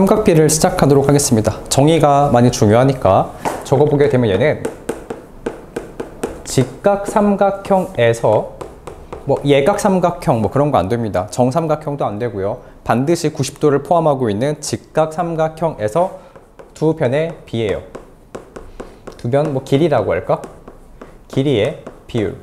삼각비를 시작하도록 하겠습니다. 정의가 많이 중요하니까 적어보게 되면 얘는 직각삼각형에서 예각삼각형 그런 거 안 됩니다. 정삼각형도 안 되고요. 반드시 90도를 포함하고 있는 직각삼각형에서 두 변의 비예요. 두 변 길이라고 할까? 길이의 비율.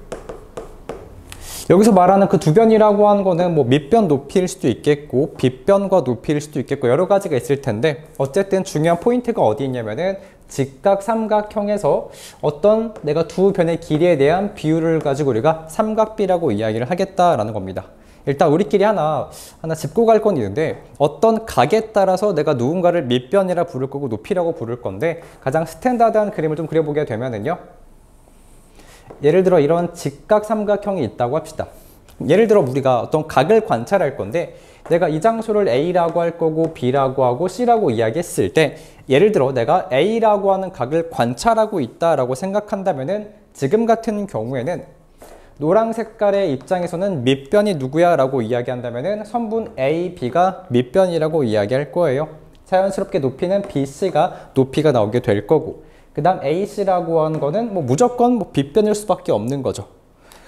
여기서 말하는 그 두 변이라고 하는 거는 밑변 높이일 수도 있겠고 빗변과 높이일 수도 있겠고 여러 가지가 있을 텐데 어쨌든 중요한 포인트가 어디 있냐면은 직각삼각형에서 어떤 내가 두 변의 길이에 대한 비율을 가지고 우리가 삼각비라고 이야기를 하겠다라는 겁니다. 일단 우리끼리 하나 짚고 갈 건 있는데 어떤 각에 따라서 내가 누군가를 밑변이라 부를 거고 높이라고 부를 건데 가장 스탠다드한 그림을 좀 그려보게 되면은요. 예를 들어 이런 직각삼각형이 있다고 합시다. 예를 들어 우리가 어떤 각을 관찰할 건데 내가 이 장소를 A라고 할 거고 B라고 하고 C라고 이야기했을 때 예를 들어 내가 A라고 하는 각을 관찰하고 있다라고 생각한다면은 지금 같은 경우에는 노란 색깔의 입장에서는 밑변이 누구야 라고 이야기한다면은 선분 A, B가 밑변이라고 이야기할 거예요. 자연스럽게 높이는 BC가 높이가 나오게 될 거고 그 다음 AC라고 하는 거는 무조건 빗변일 수밖에 없는 거죠.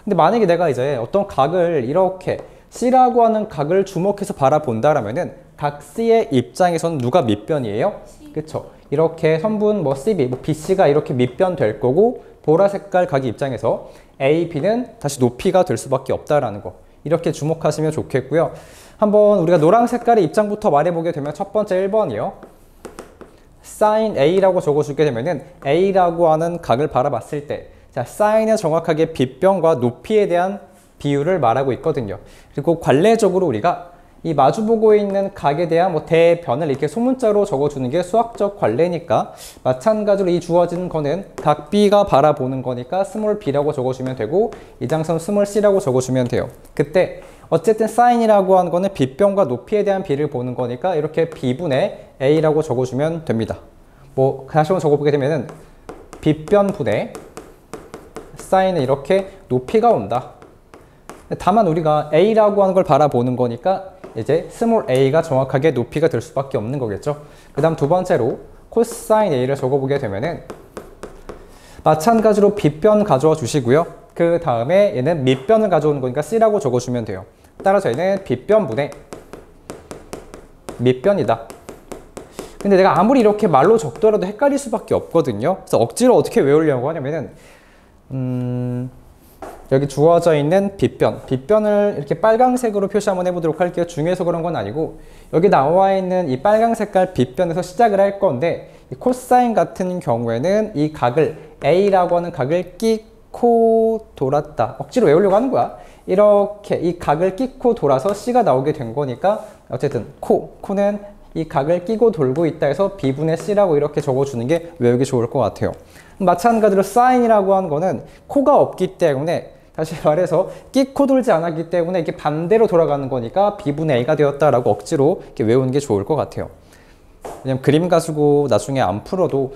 근데 만약에 내가 이제 어떤 각을 이렇게 C라고 하는 각을 주목해서 바라본다라면은 각 C의 입장에서는 누가 밑변이에요? 그쵸? 이렇게 선분 CB, BC가 이렇게 밑변 될 거고 보라 색깔 각의 입장에서 A, B는 다시 높이가 될 수밖에 없다라는 거. 이렇게 주목하시면 좋겠고요. 한번 우리가 노란 색깔의 입장부터 말해보게 되면 첫 번째 1번이요. sin A라고 적어주게 되면은 A라고 하는 각을 바라봤을 때 자, sin은 정확하게 빗변과 높이에 대한 비율을 말하고 있거든요. 그리고 관례적으로 우리가 이 마주보고 있는 각에 대한 대변을 이렇게 소문자로 적어주는 게 수학적 관례니까 마찬가지로 이 주어진 거는 각 B가 바라보는 거니까 스몰 b라고 적어주면 되고 이 장선 스몰 c라고 적어주면 돼요. 그때 어쨌든 sin이라고 하는 거는 빗변과 높이에 대한 비를 보는 거니까 이렇게 b분의 a라고 적어주면 됩니다. 다시 한번 적어보게 되면은 빗변분의 sin은 이렇게 높이가 온다. 다만 우리가 a라고 하는 걸 바라보는 거니까 이제 스몰 a가 정확하게 높이가 될 수밖에 없는 거겠죠. 그 다음 두 번째로 코사인 a를 적어보게 되면은 마찬가지로 빗변 가져와 주시고요. 그 다음에 얘는 밑변을 가져오는 거니까 c라고 적어주면 돼요. 따라서 얘는 빗변분의 밑변이다. 근데 내가 아무리 이렇게 말로 적더라도 헷갈릴 수밖에 없거든요. 그래서 억지로 어떻게 외우려고 하냐면은 여기 주어져 있는 빗변을 이렇게 빨강색으로 표시 한번 해보도록 할게요. 중요해서 그런 건 아니고 여기 나와 있는 이 빨강 색깔 빗변에서 시작을 할 건데 이 코사인 같은 경우에는 이 각을 A라고 하는 각을 끼고 돌았다. 억지로 외우려고 하는 거야. 이렇게 이 각을 끼고 돌아서 C가 나오게 된 거니까 어쨌든 코는 이 각을 끼고 돌고 있다 해서 B분의 C라고 이렇게 적어주는 게 외우기 좋을 것 같아요. 마찬가지로 사인이라고 하는 거는 코가 없기 때문에 다시 말해서 끼고 돌지 않았기 때문에 이게 반대로 돌아가는 거니까 B분의 A가 되었다라고 억지로 이렇게 외우는 게 좋을 것 같아요. 왜냐면 그림 가지고 나중에 안 풀어도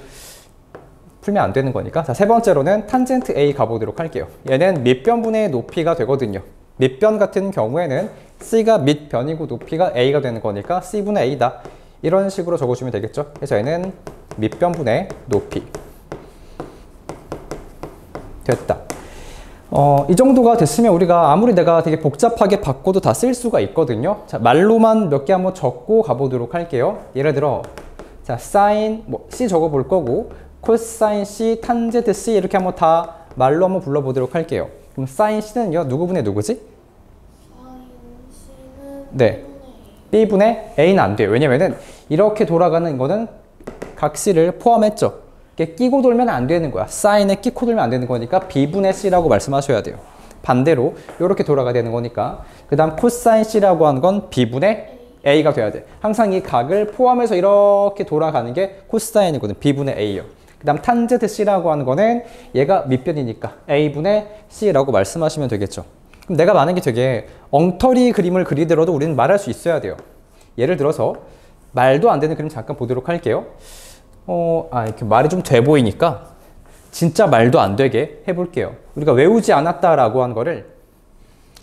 풀면 안 되는 거니까. 자, 세 번째로는 탄젠트 A 가보도록 할게요. 얘는 밑변분의 높이가 되거든요. 밑변 같은 경우에는 C가 밑변이고 높이가 A가 되는 거니까 C분의 A다. 이런 식으로 적어주면 되겠죠. 그래서 얘는 밑변분의 높이. 됐다. 이 정도가 됐으면 우리가 아무리 내가 되게 복잡하게 바꿔도 다 쓸 수가 있거든요. 자, 말로만 몇 개 한번 적고 가보도록 할게요. 예를 들어, 자, sin, C 적어볼 거고, 코사인 C, 탄젠트 C 이렇게 한번 다 말로 한번 불러보도록 할게요. 그럼 sin C는요, 누구분의 누구지? 네. B분의 A는 안 돼요. 왜냐면은 이렇게 돌아가는 거는 각 C를 포함했죠. 이렇게 끼고 돌면 안 되는 거야. 사인에 끼고 돌면 안 되는 거니까 B분의 C라고 말씀하셔야 돼요. 반대로 이렇게 돌아가야 되는 거니까 그 다음 코사인 C라고 하는 건 B분의 A가 돼야 돼. 항상 이 각을 포함해서 이렇게 돌아가는 게 코사인이거든. B분의 A요. 그 다음 탄젠트 C라고 하는 거는 얘가 밑변이니까 A분의 C라고 말씀하시면 되겠죠. 그럼 내가 만약에 되게 엉터리 그림을 그리더라도 우리는 말할 수 있어야 돼요. 예를 들어서 말도 안 되는 그림 잠깐 보도록 할게요. 이렇게 말이 좀 돼 보이니까 진짜 말도 안 되게 해볼게요. 우리가 외우지 않았다라고 한 거를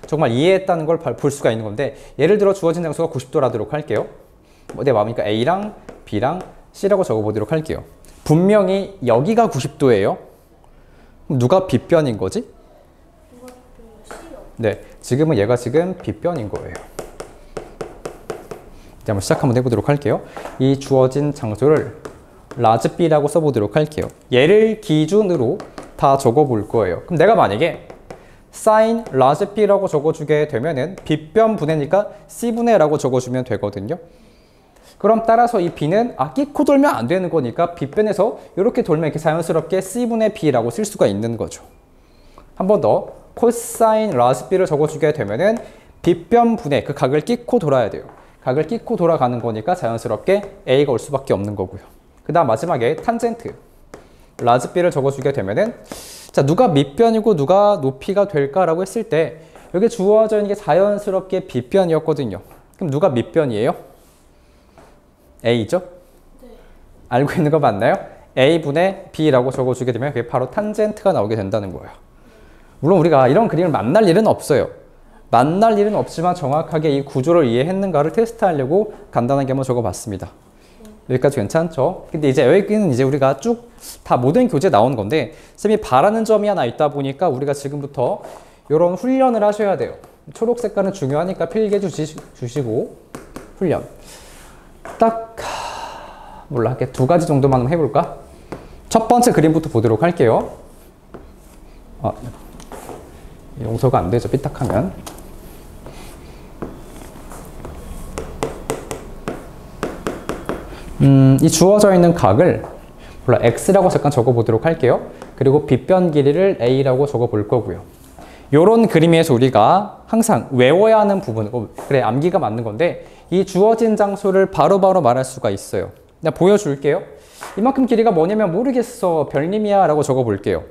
정말 이해했다는 걸 볼 수가 있는 건데 예를 들어 주어진 장소가 90도라도록 할게요. 내 마음이니까 A랑 B랑 C라고 적어보도록 할게요. 분명히 여기가 90도예요. 그럼 누가 B변인 거지? 네, 지금은 얘가 지금 B변인 거예요. 이제 한번 시작 한번 해보도록 할게요. 이 주어진 장소를 라지 B라고 써보도록 할게요. 얘를 기준으로 다 적어볼 거예요. 그럼 내가 만약에 sin 라지 B라고 적어주게 되면은 B변 분해니까 C분해라고 적어주면 되거든요. 그럼 따라서 이 B는 끼코 돌면 안 되는 거니까 B변에서 이렇게 돌면 이렇게 자연스럽게 C분의 B라고 쓸 수가 있는 거죠. 한 번 더 코사인 라지 B를 적어주게 되면은 B변 분해 그 각을 끼코 돌아야 돼요. 각을 끼코 돌아가는 거니까 자연스럽게 A가 올 수밖에 없는 거고요. 그 다음 마지막에 탄젠트 라지 B를 적어주게 되면은 자 누가 밑변이고 누가 높이가 될까라고 했을 때 여기 주어져 있는 게 자연스럽게 B변이었거든요. 그럼 누가 밑변이에요? A죠? 네. 알고 있는 거 맞나요? A분의 B라고 적어주게 되면 그게 바로 탄젠트가 나오게 된다는 거예요. 물론 우리가 이런 그림을 만날 일은 없어요. 만날 일은 없지만 정확하게 이 구조를 이해했는가를 테스트하려고 간단하게 한번 적어봤습니다. 여기까지 괜찮죠? 근데 이제 여기는 이제 우리가 쭉 다 모든 교재에 나온 건데 쌤이 바라는 점이 하나 있다 보니까 우리가 지금부터 이런 훈련을 하셔야 돼요. 초록 색깔은 중요하니까 필기해 주시고 훈련. 딱 몰라 두 가지 정도만 해볼까? 첫 번째 그림부터 보도록 할게요. 용서가 안 되죠, 삐딱하면. 이 주어져 있는 각을 X라고 잠깐 적어보도록 할게요. 그리고 빗변 길이를 A라고 적어볼 거고요. 요런 그림에서 우리가 항상 외워야 하는 부분, 그래 암기가 맞는 건데 이 주어진 장소를 바로바로 말할 수가 있어요. 내가 보여줄게요. 이만큼 길이가 뭐냐면 모르겠어, 별님이야 라고 적어볼게요.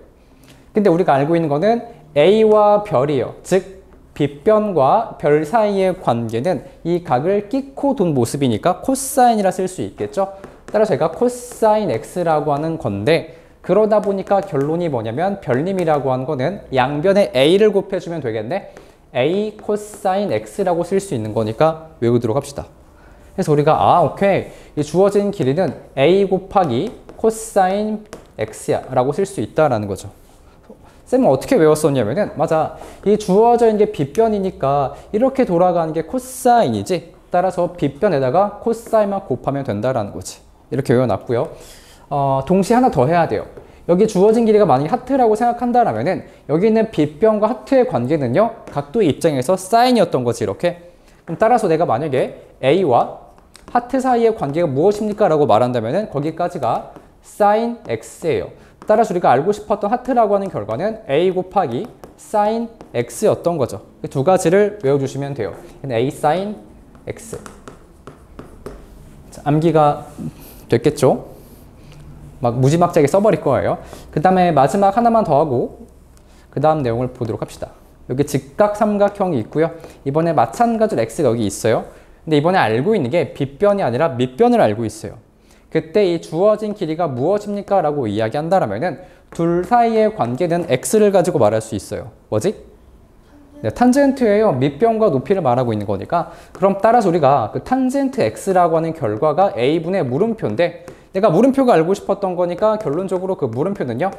근데 우리가 알고 있는 거는 A와 별이에요. 즉 빗변과 별 사이의 관계는 이 각을 끼코 돈 모습이니까 코사인이라 쓸 수 있겠죠. 따라서 제가 코사인 X라고 하는 건데 그러다 보니까 결론이 뭐냐면 별님이라고 하는 거는 양변에 A를 곱해주면 되겠네. A 코사인 X라고 쓸 수 있는 거니까 외우도록 합시다. 그래서 우리가 오케이 이 주어진 길이는 A 곱하기 코사인 X야 라고 쓸 수 있다라는 거죠. 쌤은 어떻게 외웠었냐면은 맞아 이 주어져 있는 게 빗변이니까 이렇게 돌아가는 게 코사인이지 따라서 빗변에다가 코사인만 곱하면 된다라는 거지. 이렇게 외워놨고요. 동시에 하나 더 해야 돼요. 여기 주어진 길이가 만약에 하트라고 생각한다라면은 여기 있는 빗변과 하트의 관계는요 각도의 입장에서 사인이었던 거지 이렇게. 그럼 따라서 내가 만약에 A와 하트 사이의 관계가 무엇입니까? 라고 말한다면은 거기까지가 사인 X예요. 따라서 우리가 알고 싶었던 하트라고 하는 결과는 A 곱하기 사인 X였던 거죠. 두 가지를 외워주시면 돼요. A 사인 X. 자, 암기가 됐겠죠? 막 무지막지하게 써버릴 거예요. 그 다음에 마지막 하나만 더 하고 그 다음 내용을 보도록 합시다. 여기 직각 삼각형이 있고요. 이번에 마찬가지로 X가 여기 있어요. 근데 이번에 알고 있는 게 빗변이 아니라 밑변을 알고 있어요. 그때 이 주어진 길이가 무엇입니까? 라고 이야기한다면은 둘 사이의 관계는 X를 가지고 말할 수 있어요. 뭐지? 네, 탄젠트예요. 밑변과 높이를 말하고 있는 거니까. 그럼 따라서 우리가 그 탄젠트 X라고 하는 결과가 A분의 물음표인데 내가 물음표가 알고 싶었던 거니까 결론적으로 그 물음표는요.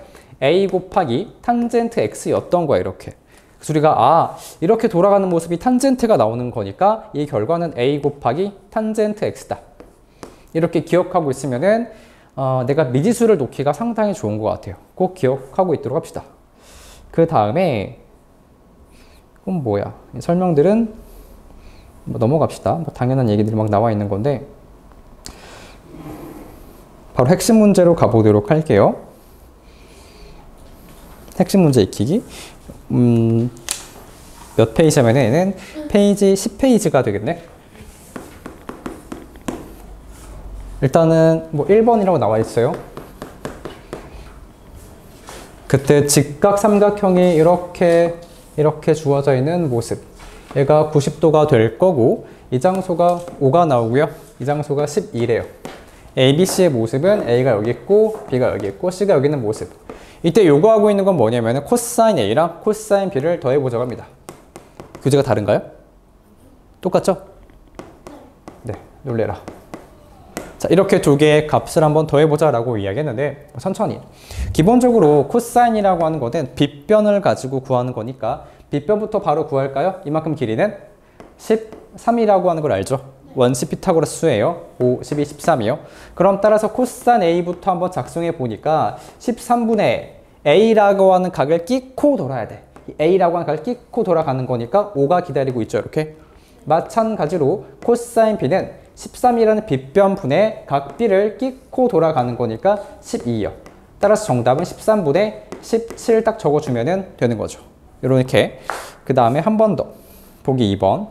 A 곱하기 탄젠트 X였던 거야 이렇게. 그래서 우리가 이렇게 돌아가는 모습이 탄젠트가 나오는 거니까 이 결과는 A 곱하기 탄젠트 X다. 이렇게 기억하고 있으면은 내가 미지수를 놓기가 상당히 좋은 것 같아요. 꼭 기억하고 있도록 합시다. 그 다음에 그럼 뭐야? 설명들은 넘어갑시다. 당연한 얘기들이 막 나와 있는 건데 바로 핵심 문제로 가보도록 할게요. 핵심 문제 익히기. 몇 페이지면은 페이지 10페이지가 되겠네. 일단은 1번이라고 나와 있어요. 그때 직각 삼각형이 이렇게 주어져 있는 모습. 얘가 90도가 될 거고 이 장소가 5가 나오고요. 이 장소가 11이에요. ABC의 모습은 A가 여기 있고 B가 여기 있고 C가 여기 있는 모습. 이때 요구하고 있는 건 뭐냐면 코사인 A랑 코사인 B를 더해보자고 합니다. 교재가 다른가요? 똑같죠? 네, 놀래라. 자, 이렇게 두 개의 값을 한번 더해보자 라고 이야기했는데 천천히. 기본적으로 코사인이라고 하는 거는 빗변을 가지고 구하는 거니까 빗변부터 바로 구할까요? 이만큼 길이는 13이라고 하는 걸 알죠? 원시 피타고라스 수예요. 5, 12, 13이요. 그럼 따라서 코사인 A부터 한번 작성해 보니까 13분의 A라고 하는 각을 끼고 돌아야 돼. A라고 하는 각을 끼고 돌아가는 거니까 5가 기다리고 있죠. 이렇게. 마찬가지로 코사인 B는 13이라는 빗변분의 각 B를 끼고 돌아가는 거니까 12요. 따라서 정답은 13분의 17 딱 적어주면 되는 거죠. 이렇게. 그 다음에 한 번 더. 보기 2번.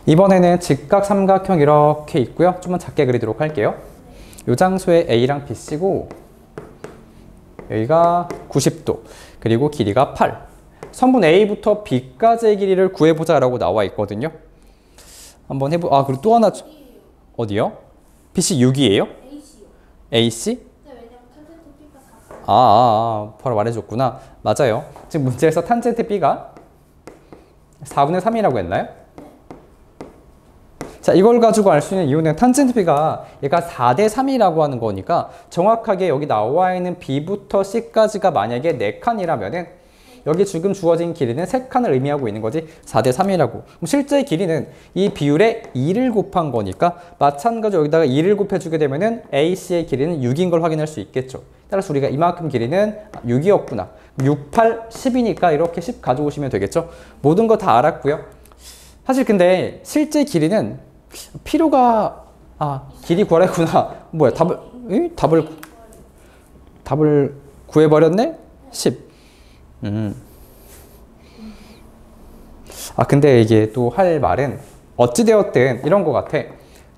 이번에는 직각삼각형 이렇게 있고요. 좀만 작게 그리도록 할게요. 이 장소에 A랑 BC고 여기가 90도 그리고 길이가 8. 선분 A부터 B까지의 길이를 구해보자 라고 나와 있거든요. 한번 아, 그리고 또 하나. 어디요? BC 6이에요? AC? 네, 왜냐면 탄젠트 B가 4. 바로 말해줬구나. 맞아요. 지금 문제에서 탄젠트 B가 4분의 3이라고 했나요? 자, 이걸 가지고 알 수 있는 이유는 탄젠트 B가 얘가 4대 3이라고 하는 거니까 정확하게 여기 나와 있는 B부터 C까지가 만약에 4칸이라면은 여기 지금 주어진 길이는 3칸을 의미하고 있는 거지 4대 3이라고. 그럼 실제 길이는 이 비율에 2를 곱한 거니까 마찬가지로 여기다가 2를 곱해주게 되면은 AC의 길이는 6인 걸 확인할 수 있겠죠. 따라서 우리가 이만큼 길이는 6이었구나. 6, 8, 10이니까 이렇게 10 가져오시면 되겠죠. 모든 거 다 알았고요. 사실 근데 실제 길이는 필요가 길이 구하랬구나. 뭐야 답을 구해버렸네? 10. 근데 이게 또 할 말은 어찌되었든 이런 것 같아.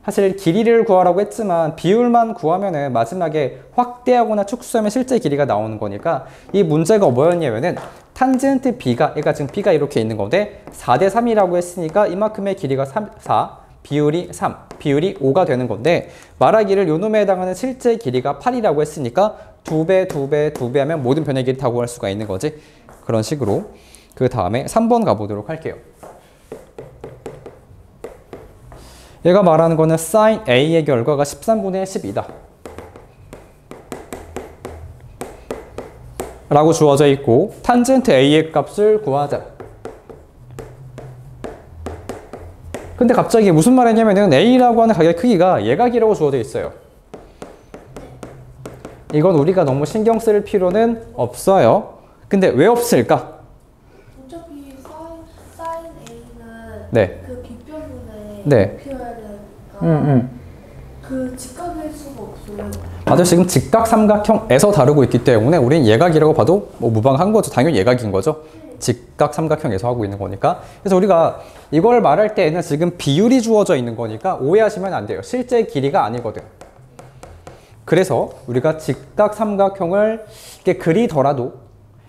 사실 길이를 구하라고 했지만 비율만 구하면은 마지막에 확대하거나 축소하면 실제 길이가 나오는 거니까 이 문제가 뭐였냐면은 탄젠트 B가, 그러니까 지금 B가 이렇게 있는 건데 4대 3이라고 했으니까 이만큼의 길이가 4, 비율이 3, 비율이 5가 되는 건데 말하기를 요 놈에 해당하는 실제 길이가 8이라고 했으니까 2배, 2배, 2배 하면 모든 변의 길이 다 구할 수가 있는 거지. 그런 식으로. 그 다음에 3번 가보도록 할게요. 얘가 말하는 거는 sin A의 결과가 13분의 10이다 라고 주어져 있고 탄젠트 A의 값을 구하자. 근데 갑자기 무슨 말 했냐면은 A라고 하는 각의 크기가 예각이라고 주어져 있어요. 이건 우리가 너무 신경 쓸 필요는 없어요. 근데 왜 없을까? 어차피 사인 A는 네. 그 빗변분에 네. 높여야 되니까 그 직각일 수가 없어요. 맞아요. 지금 직각삼각형에서 다루고 있기 때문에 우리는 예각이라고 봐도 뭐 무방한 거죠. 당연히 예각인 거죠. 직각삼각형에서 하고 있는 거니까. 그래서 우리가 이걸 말할 때에는 지금 비율이 주어져 있는 거니까 오해하시면 안 돼요. 실제 길이가 아니거든. 그래서 우리가 직각삼각형을 이렇게 그리더라도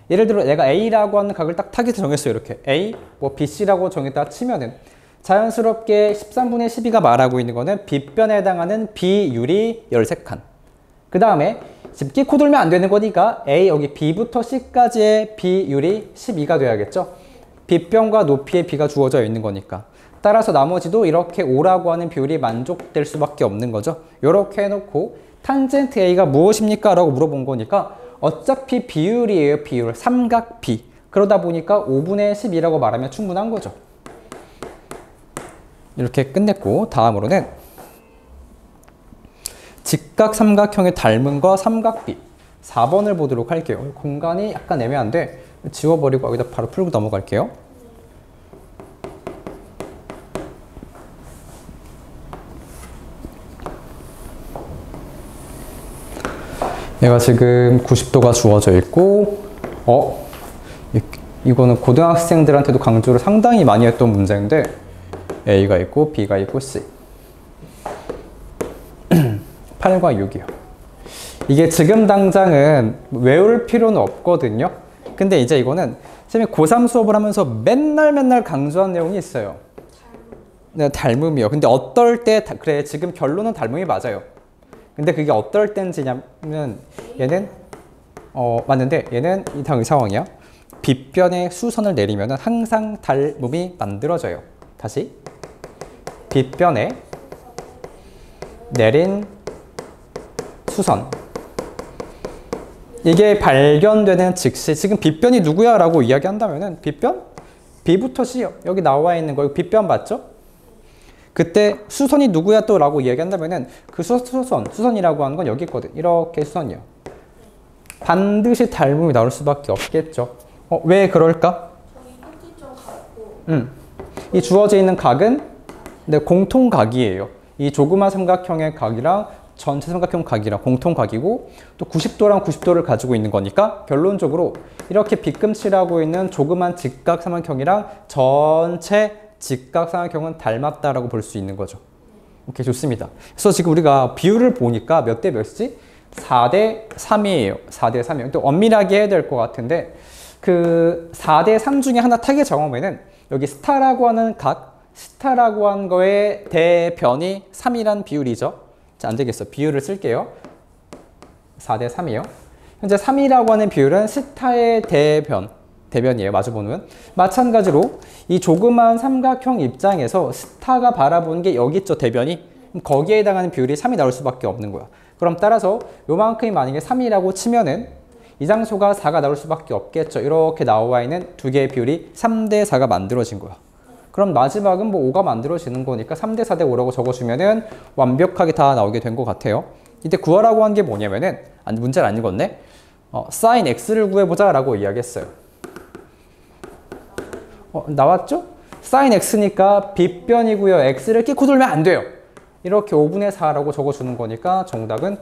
예를 들어 내가 A라고 하는 각을 딱 타깃을 정했어요. 이렇게 A, 뭐 BC라고 정했다 치면은 자연스럽게 13분의 12가 말하고 있는 거는 빗변에 해당하는 비율이 13칸. 그 다음에 지금 끼고 돌면 안 되는 거니까 A 여기 B부터 C까지의 비율이 12가 돼야겠죠. 빗변과 높이의 B가 주어져 있는 거니까. 따라서 나머지도 이렇게 5라고 하는 비율이 만족될 수밖에 없는 거죠. 이렇게 해놓고 탄젠트 A가 무엇입니까? 라고 물어본 거니까 어차피 비율이에요. 비율. 삼각 B. 그러다 보니까 5분의 10이라고 말하면 충분한 거죠. 이렇게 끝냈고 다음으로는 직각삼각형의 닮음과 삼각비 4번을 보도록 할게요. 공간이 약간 애매한데 지워버리고 여기다 바로 풀고 넘어갈게요. 얘가 지금 90도가 주어져 있고 이거는 고등학생들한테도 강조를 상당히 많이 했던 문제인데 A가 있고 B가 있고 C 8과 6이요. 이게 지금 당장은 외울 필요는 없거든요. 근데 이제 이거는 선생님이 고3 수업을 하면서 맨날 강조한 내용이 있어요. 네, 닮음이요. 근데 어떨 때 그래 지금 결론은 닮음이 맞아요. 근데 그게 어떨 때인지냐면 얘는 맞는데 얘는 이 상황이야. 빗변에 수선을 내리면 항상 닮음이 만들어져요. 다시 빗변에 내린 수선. 이게 발견되는 즉시 지금 빗변이 누구야? 라고 이야기한다면은 빗변? B부터 C요. 여기 나와 있는 거 빗변 맞죠? 그때 수선이 누구야 또? 라고 이야기한다면은 그 수선이라고 하는 건 여기 있거든. 이렇게 수선이요. 반드시 닮음이 나올 수밖에 없겠죠. 왜 그럴까? 저기 꼭지 좀 같고. 이 주어져 있는 각은 공통각이에요. 이 조그만 삼각형의 각이랑 전체 삼각형 각이랑 공통각이고 또 90도랑 90도를 가지고 있는 거니까 결론적으로 이렇게 빗금치라고 있는 조그만 직각 삼각형이랑 전체 직각 삼각형은 닮았다라고 볼 수 있는 거죠. 오케이, 좋습니다. 그래서 지금 우리가 비율을 보니까 몇 대 몇이지? 4대 3이에요. 4대 3이에요. 또 엄밀하게 해야 될 것 같은데 그 4대 3 중에 하나 타겟 정오면은 여기 스타라고 하는 각, 스타라고 한 거의 대변이 3이란 비율이죠. 자, 안 되겠어. 비율을 쓸게요. 4대 3이요. 현재 3이라고 하는 비율은 스타의 대변이에요. 마주보는. 마찬가지로 이 조그만 삼각형 입장에서 스타가 바라보는 게 여기 있죠. 대변이. 거기에 해당하는 비율이 3이 나올 수밖에 없는 거야. 그럼 따라서 요만큼이 만약에 3이라고 치면은 이 장소가 4가 나올 수밖에 없겠죠. 이렇게 나와 있는 두 개의 비율이 3대 4가 만들어진 거야. 그럼 마지막은 뭐 5가 만들어지는 거니까 3대 4대 5라고 적어주면은 완벽하게 다 나오게 된 것 같아요. 이때 구하라고 한 게 뭐냐면은, 문제를 안 읽었네. sin x를 구해보자 라고 이야기했어요. 나왔죠? sin x니까 빗변이고요. x를 끼고 돌면 안 돼요. 이렇게 5분의 4라고 적어주는 거니까 정답은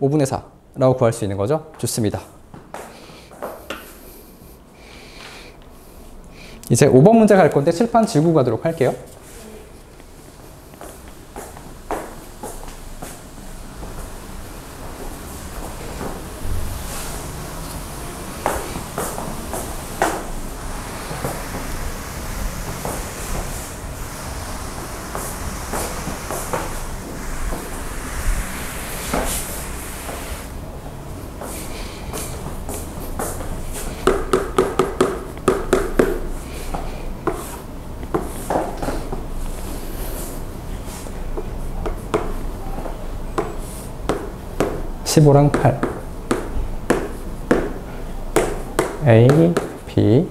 5분의 4라고 구할 수 있는 거죠. 좋습니다. 이제 5번 문제 갈 건데 칠판 지고 가도록 할게요. (15랑 8) A, B,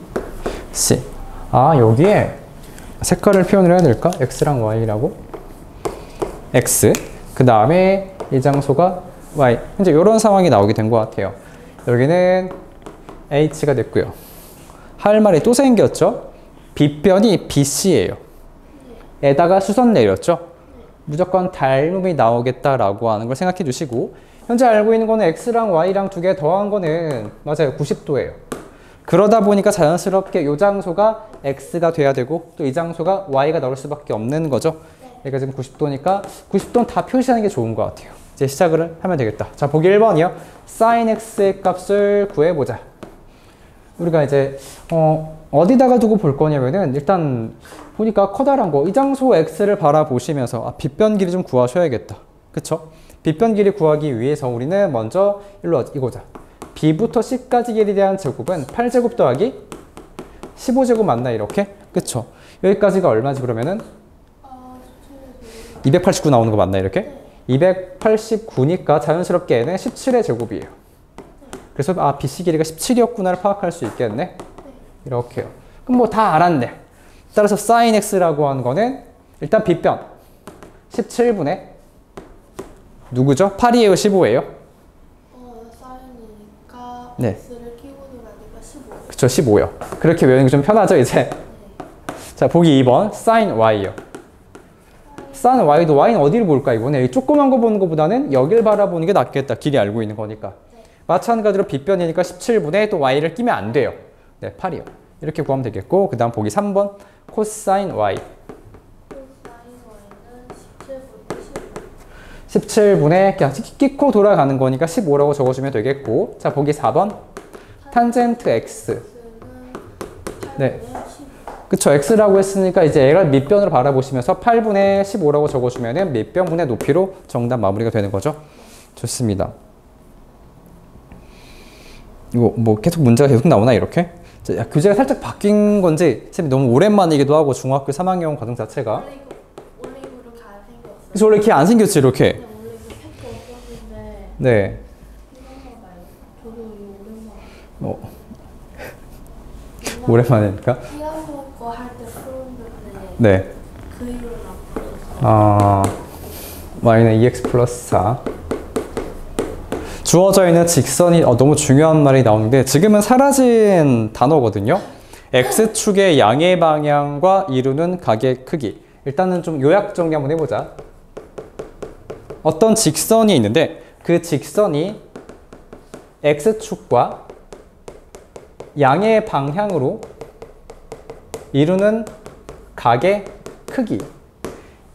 C. 여기에 색깔을 표현을 해야 될까? X랑 Y라고. X. 그 다음에 이 장소가 Y. 이제 이런 상황이 나오게 된 것 같아요. 여기는 H가 됐고요. 할 말이 또 생겼죠? 빗변이 BC예요. 에다가 수선 내렸죠? 무조건 닮음이 나오겠다라고 하는 걸 생각해 주시고, 현재 알고 있는 거는 X랑 Y랑 두 개 더한 거는 맞아요. 90도예요. 그러다 보니까 자연스럽게 이 장소가 X가 돼야 되고 또 이 장소가 Y가 나올 수밖에 없는 거죠. 얘가 지금 90도니까 90도는 다 표시하는 게 좋은 것 같아요. 이제 시작을 하면 되겠다. 자, 보기 1번이요. sin X의 값을 구해보자. 우리가 이제 어디다가 두고 볼 거냐면은 일단 보니까 커다란 거 이 장소 X를 바라보시면서 빗변 길이 좀 구하셔야겠다. 그쵸? 빗변 길이 구하기 위해서 우리는 먼저 일로 이거자. B부터 C까지 길이에 대한 제곱은 8제곱 더하기 15제곱 맞나 이렇게? 그쵸? 여기까지가 얼마지 그러면은? 289 나오는 거 맞나 이렇게? 289니까 자연스럽게 얘는 17의 제곱이에요. 그래서 BC 길이가 17이었구나를 파악할 수 있겠네? 이렇게요. 그럼 뭐 다 알았네. 따라서 sin x라고 하는 거는 일단 빗변 17분의 누구죠? 8이에요? 15예요? 사인이니까 네. x를 끼고 들어가니까 15. 그쵸, 15요. 그렇게 외우는 게 좀 편하죠, 이제? 자, 보기 2번. sin y요. sin y도 y는 어디를 볼까, 이번에? 이 조그만 거 보는 것보다는 여길 바라보는 게 낫겠다. 길이 알고 있는 거니까. 마찬가지로 빗변이니까 17분의 또 y를 끼면 안 돼요. 네, 8이요. 이렇게 구하면 되겠고, 그 다음 보기 3번. cosine y. 17분의 그냥 끼고 돌아가는 거니까 15라고 적어주면 되겠고, 자, 보기 4번. 탄젠트 x. 네. 그쵸, x라고 했으니까 이제 얘가 밑변으로 바라보시면서 8분의 15라고 적어주면은 밑변분의 높이로 정답 마무리가 되는 거죠. 좋습니다. 이거 뭐 계속 문제가 계속 나오나 이렇게? 자, 교재가 살짝 바뀐 건지 쌤이 너무 오랜만이기도 하고 중학교 3학년 과정 자체가 원래 이거 그래서 원래 이렇게 안 생겼지 이렇게. 그냥 원래 이렇게 팩도 없었는데 네. 이런가 봐요. 저도 이거 어. 오랜만이니까. 피아노 거 할 때 풀었는데 네. 그 이후로는 안 풀었어요. 아, y는 2x 플러스 4. 주어져 있는 직선이 너무 중요한 말이 나오는데 지금은 사라진 단어거든요. x축의 양의 방향과 이루는 각의 크기. 일단은 좀 요약 정리 한번 해보자. 어떤 직선이 있는데 그 직선이 x축과 양의 방향으로 이루는 각의 크기.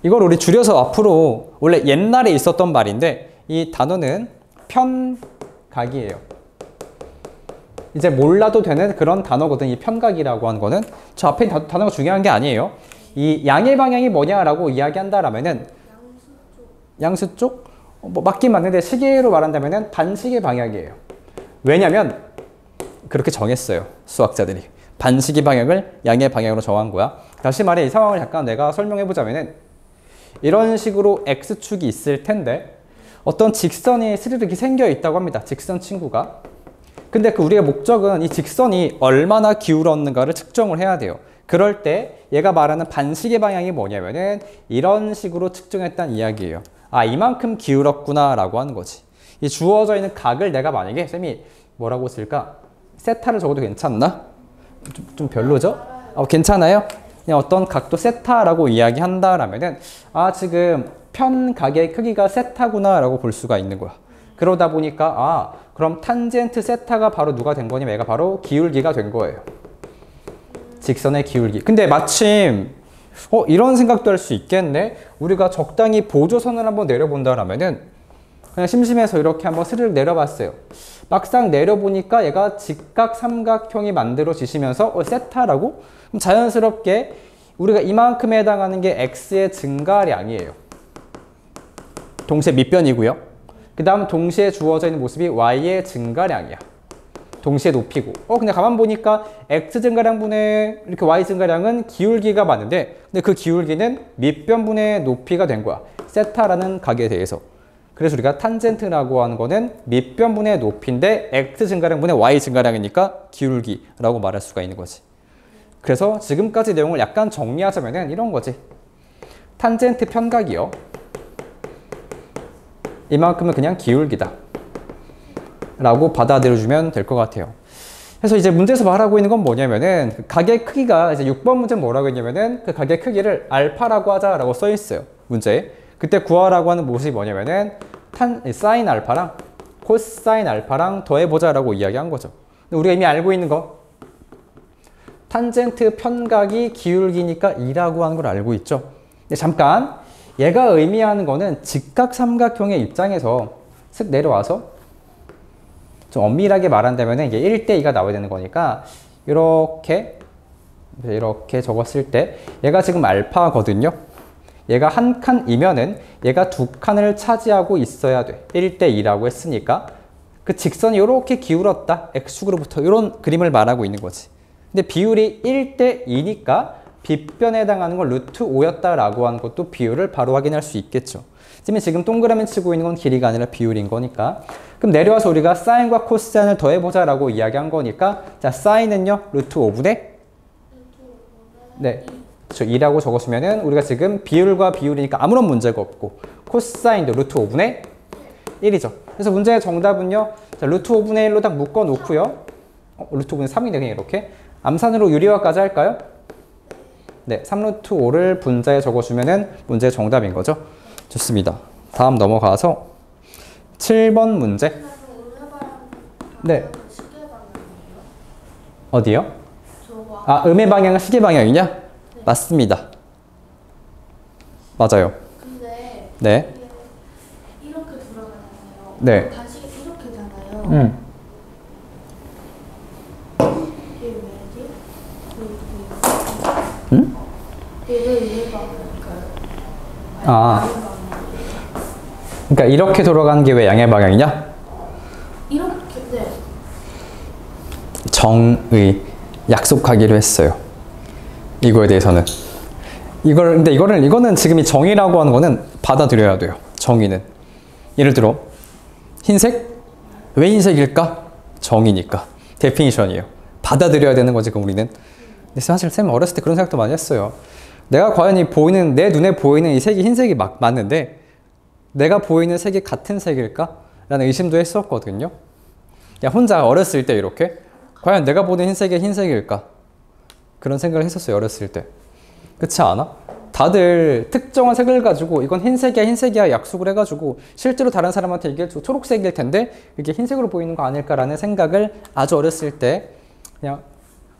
이걸 우리 줄여서 앞으로 원래 옛날에 있었던 말인데 이 단어는 편각이에요. 이제 몰라도 되는 그런 단어거든. 이 편각이라고 하는 거는 저 앞에 단어가 중요한 게 아니에요. 이 양의 방향이 뭐냐라고 이야기한다라면은 양수 쪽? 뭐 맞긴 맞는데 시계로 말한다면은 반시계 방향이에요. 왜냐면 그렇게 정했어요. 수학자들이. 반시계 방향을 양의 방향으로 정한 거야. 다시 말해 이 상황을 잠깐 내가 설명해 보자면은 이런 식으로 x축이 있을 텐데 어떤 직선이 스르륵이 생겨 있다고 합니다. 직선 친구가. 근데 그 우리의 목적은 이 직선이 얼마나 기울었는가를 측정을 해야 돼요. 그럴 때 얘가 말하는 반시계 방향이 뭐냐면은 이런 식으로 측정했다는 이야기예요. 아, 이만큼 기울었구나 라고 하는 거지. 이 주어져 있는 각을 내가 만약에 쌤이 뭐라고 쓸까? 세타를 적어도 괜찮나? 좀 별로죠? 괜찮아요? 그냥 어떤 각도 세타라고 이야기한다라면은 아, 지금 편각의 크기가 세타구나 라고 볼 수가 있는 거야. 그러다 보니까 아, 그럼 탄젠트 세타가 바로 누가 된 거냐면 얘가 바로 기울기가 된 거예요. 직선의 기울기. 근데 마침 이런 생각도 할 수 있겠네. 우리가 적당히 보조선을 한번 내려본다라면은 그냥 심심해서 이렇게 한번 스르륵 내려봤어요. 막상 내려보니까 얘가 직각 삼각형이 만들어지시면서 세타라고? 그럼 자연스럽게 우리가 이만큼에 해당하는 게 x의 증가량이에요. 동시에 밑변이고요. 그 다음 동시에 주어져 있는 모습이 y의 증가량이야. 동시에 높이고. 근데 가만 보니까 x 증가량분의 이렇게 y 증가량은 기울기가 맞는데 근데 그 기울기는 밑변분의 높이가 된 거야. 세타라는 각에 대해서. 그래서 우리가 탄젠트라고 하는 거는 밑변분의 높이인데 x 증가량분의 y 증가량이니까 기울기라고 말할 수가 있는 거지. 그래서 지금까지 내용을 약간 정리하자면은 이런 거지. 탄젠트 편각이요. 이만큼은 그냥 기울기다. 라고 받아들여주면 될 것 같아요. 그래서 이제 문제에서 말하고 있는 건 뭐냐면은 그 각의 크기가 이제 6번 문제는 뭐라고 했냐면은 그 각의 크기를 알파라고 하자라고 써 있어요. 문제에. 그때 구하라고 하는 모습이 뭐냐면은 사인 알파랑 코사인 알파랑 더해보자라고 이야기한 거죠. 근데 우리가 이미 알고 있는 거 탄젠트 편각이 기울기니까 2라고 하는 걸 알고 있죠. 근데 잠깐 얘가 의미하는 거는 직각 삼각형의 입장에서 슥 내려와서 좀 엄밀하게 말한다면 이게 1대2가 나와야 되는 거니까 이렇게 적었을 때 얘가 지금 알파거든요. 얘가 한 칸이면은 얘가 두 칸을 차지하고 있어야 돼. 1대2라고 했으니까 그 직선이 이렇게 기울었다. x축으로부터 이런 그림을 말하고 있는 거지. 근데 비율이 1대2니까 빗변에 해당하는 건 루트 5였다라고 하는 것도 비율을 바로 확인할 수 있겠죠. 지금 동그라미 치고 있는 건 길이가 아니라 비율인 거니까. 그럼 내려와서 우리가 사인과 코사인을 더해보자라고 이야기한 거니까 자, 사인은요 루트 5분의 네, 그렇죠. 2라고 적었으면은 우리가 지금 비율과 비율이니까 아무런 문제가 없고 코사인도 루트 5분의 1이죠. 그래서 문제의 정답은요. 자, 루트 5분의 1로 딱 묶어 놓고요. 루트 5분의 3이네 그냥 이렇게. 암산으로 유리화까지 할까요? 네, 3루트 5를 분자에 적어주면은 문제의 정답인 거죠. 좋습니다. 다음 넘어가서 7번 문제. 네. 어디요? 아, 음의 방향은 시계 방향이냐? 네. 맞습니다. 맞아요. 근데 네. 이렇게 돌아가잖아요. 네. 다시 이렇게잖아요. 이게 왜지? 응? 이게 왜 음의 방향일까요? 그러니까 이렇게 돌아가는 게 왜 양의 방향이냐? 이렇게, 네. 정의 약속하기로 했어요. 이거에 대해서는 근데 이거는 지금 이 정의라고 하는 거는 받아들여야 돼요. 정의는. 예를 들어, 흰색? 왜 흰색일까? 정의니까. 데피니션이에요. 받아들여야 되는 거지, 그럼 우리는. 근데 사실 쌤 어렸을 때 그런 생각도 많이 했어요. 내가 과연 내 눈에 보이는 이 색이 흰색이 맞는데, 내가 보이는 색이 같은 색일까? 라는 의심도 했었거든요. 그냥 혼자 어렸을 때 이렇게. 과연 내가 보는 흰색이 흰색일까? 그런 생각을 했었어요, 어렸을 때. 그렇지 않아? 다들 특정한 색을 가지고 이건 흰색이야 약속을 해가지고 실제로 다른 사람한테 이게 초록색일 텐데 이게 흰색으로 보이는 거 아닐까라는 생각을 아주 어렸을 때 그냥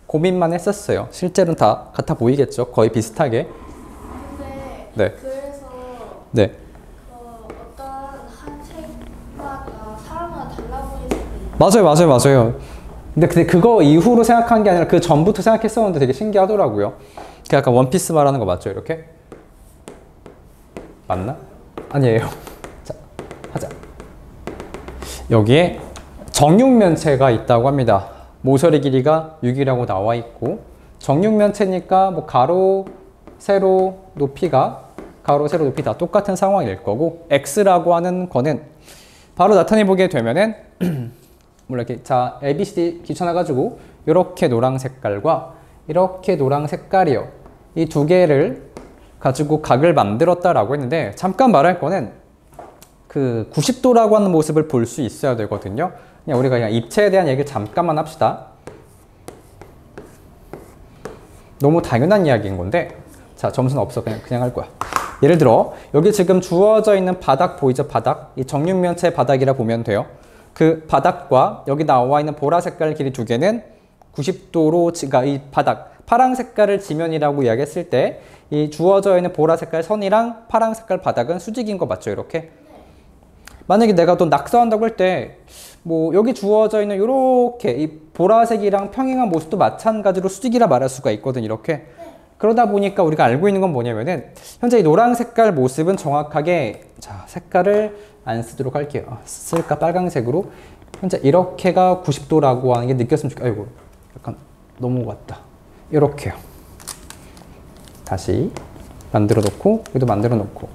고민만 했었어요. 실제로는 다 같아 보이겠죠. 거의 비슷하게. 근데 네. 그래서 네. 어떤 한 색마다 사람마다 달라 보이는 색이 맞아요. 근데 그거 이후로 생각한 게 아니라 그 전부터 생각했었는데 되게 신기하더라고요. 그 약간 원피스 말하는 거 맞죠? 이렇게? 맞나? 아니에요. 자, 하자. 여기에 정육면체가 있다고 합니다. 모서리 길이가 6이라고 나와 있고 정육면체니까 뭐 가로, 세로, 높이가 가로, 세로, 높이 다 똑같은 상황일 거고 x라고 하는 거는 바로 나타내 보게 되면은 이렇게 자 ABCD 귀찮아가지고 이렇게 노랑 색깔과 이렇게 노랑 색깔이요. 이 두 개를 가지고 각을 만들었다라고 했는데 잠깐 말할 거는 그 90도라고 하는 모습을 볼 수 있어야 되거든요. 우리가 그냥 입체에 대한 얘기를 잠깐만 합시다. 너무 당연한 이야기인 건데 자 점수는 없어. 그냥 할 거야. 예를 들어 여기 지금 주어져 있는 바닥 보이죠? 바닥. 이 정육면체 바닥이라 보면 돼요. 그 바닥과 여기 나와 있는 보라 색깔 길이 두 개는 90도로 그러니까 이 바닥 파랑 색깔을 지면이라고 이야기했을 때 이 주어져 있는 보라 색깔 선이랑 파랑 색깔 바닥은 수직인 거 맞죠? 이렇게. 만약에 내가 또 낙서한다고 할 때 뭐 여기 주어져 있는 이렇게 이 보라색이랑 평행한 모습도 마찬가지로 수직이라 말할 수가 있거든. 이렇게. 그러다 보니까 우리가 알고 있는 건 뭐냐면은 현재 이 노랑 색깔 모습은 정확하게 자 색깔을 안 쓰도록 할게요. 쓸까? 빨강색으로. 현재 이렇게가 90도라고 하는 게 느꼈으면 좋겠어요. 아이고 약간 넘어갔다. 이렇게요. 다시 만들어 놓고 여기도 만들어 놓고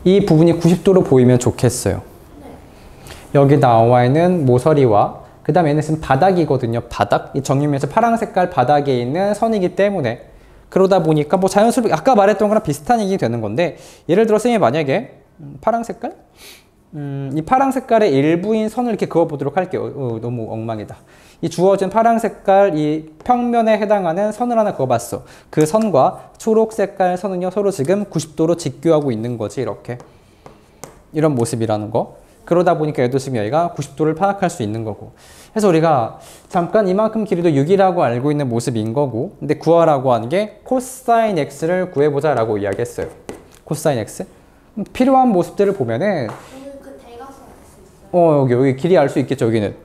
이 부분이 90도로 보이면 좋겠어요. 여기 나와 있는 모서리와 그 다음에 얘는 지금 바닥이거든요. 바닥. 이 정육면체 파랑 색깔 바닥에 있는 선이기 때문에 그러다 보니까 뭐 자연스럽게 아까 말했던 거랑 비슷한 얘기 되는 건데 예를 들어 선생님이 만약에 파랑 색깔? 이 파랑 색깔의 일부인 선을 이렇게 그어보도록 할게요. 너무 엉망이다. 이 주어진 파랑 색깔 이 평면에 해당하는 선을 하나 그어봤어. 그 선과 초록 색깔 선은요 서로 지금 90도로 직교하고 있는 거지. 이렇게. 이런 모습이라는 거. 그러다 보니까 얘도 지금 여기가 90도를 파악할 수 있는 거고. 그래서 우리가 잠깐 이만큼 길이도 6이라고 알고 있는 모습인 거고 근데 구하라고 하는 게 코사인 x를 구해보자 라고 이야기했어요. 코사인 x. 필요한 모습들을 보면은 그 대각선 알수 있어요? 여기 길이 알 수 있겠죠. 여기는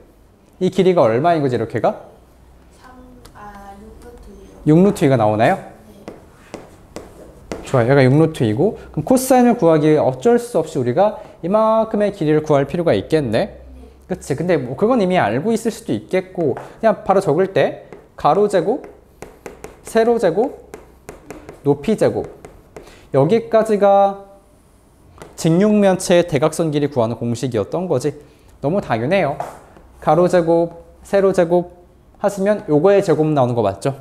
이 길이가 얼마인 거지? 이렇게가 6루트 2가 나오나요? 좋아요. 얘가 6루트이고 그럼 코사인을 구하기 위해 어쩔 수 없이 우리가 이만큼의 길이를 구할 필요가 있겠네. 그치? 근데 뭐 그건 이미 알고 있을 수도 있겠고 그냥 바로 적을 때 가로제곱, 세로제곱, 높이제곱 여기까지가 직육면체의 대각선 길이 구하는 공식이었던 거지. 너무 당연해요. 가로제곱, 세로제곱 하시면 요거의 제곱 나오는 거 맞죠?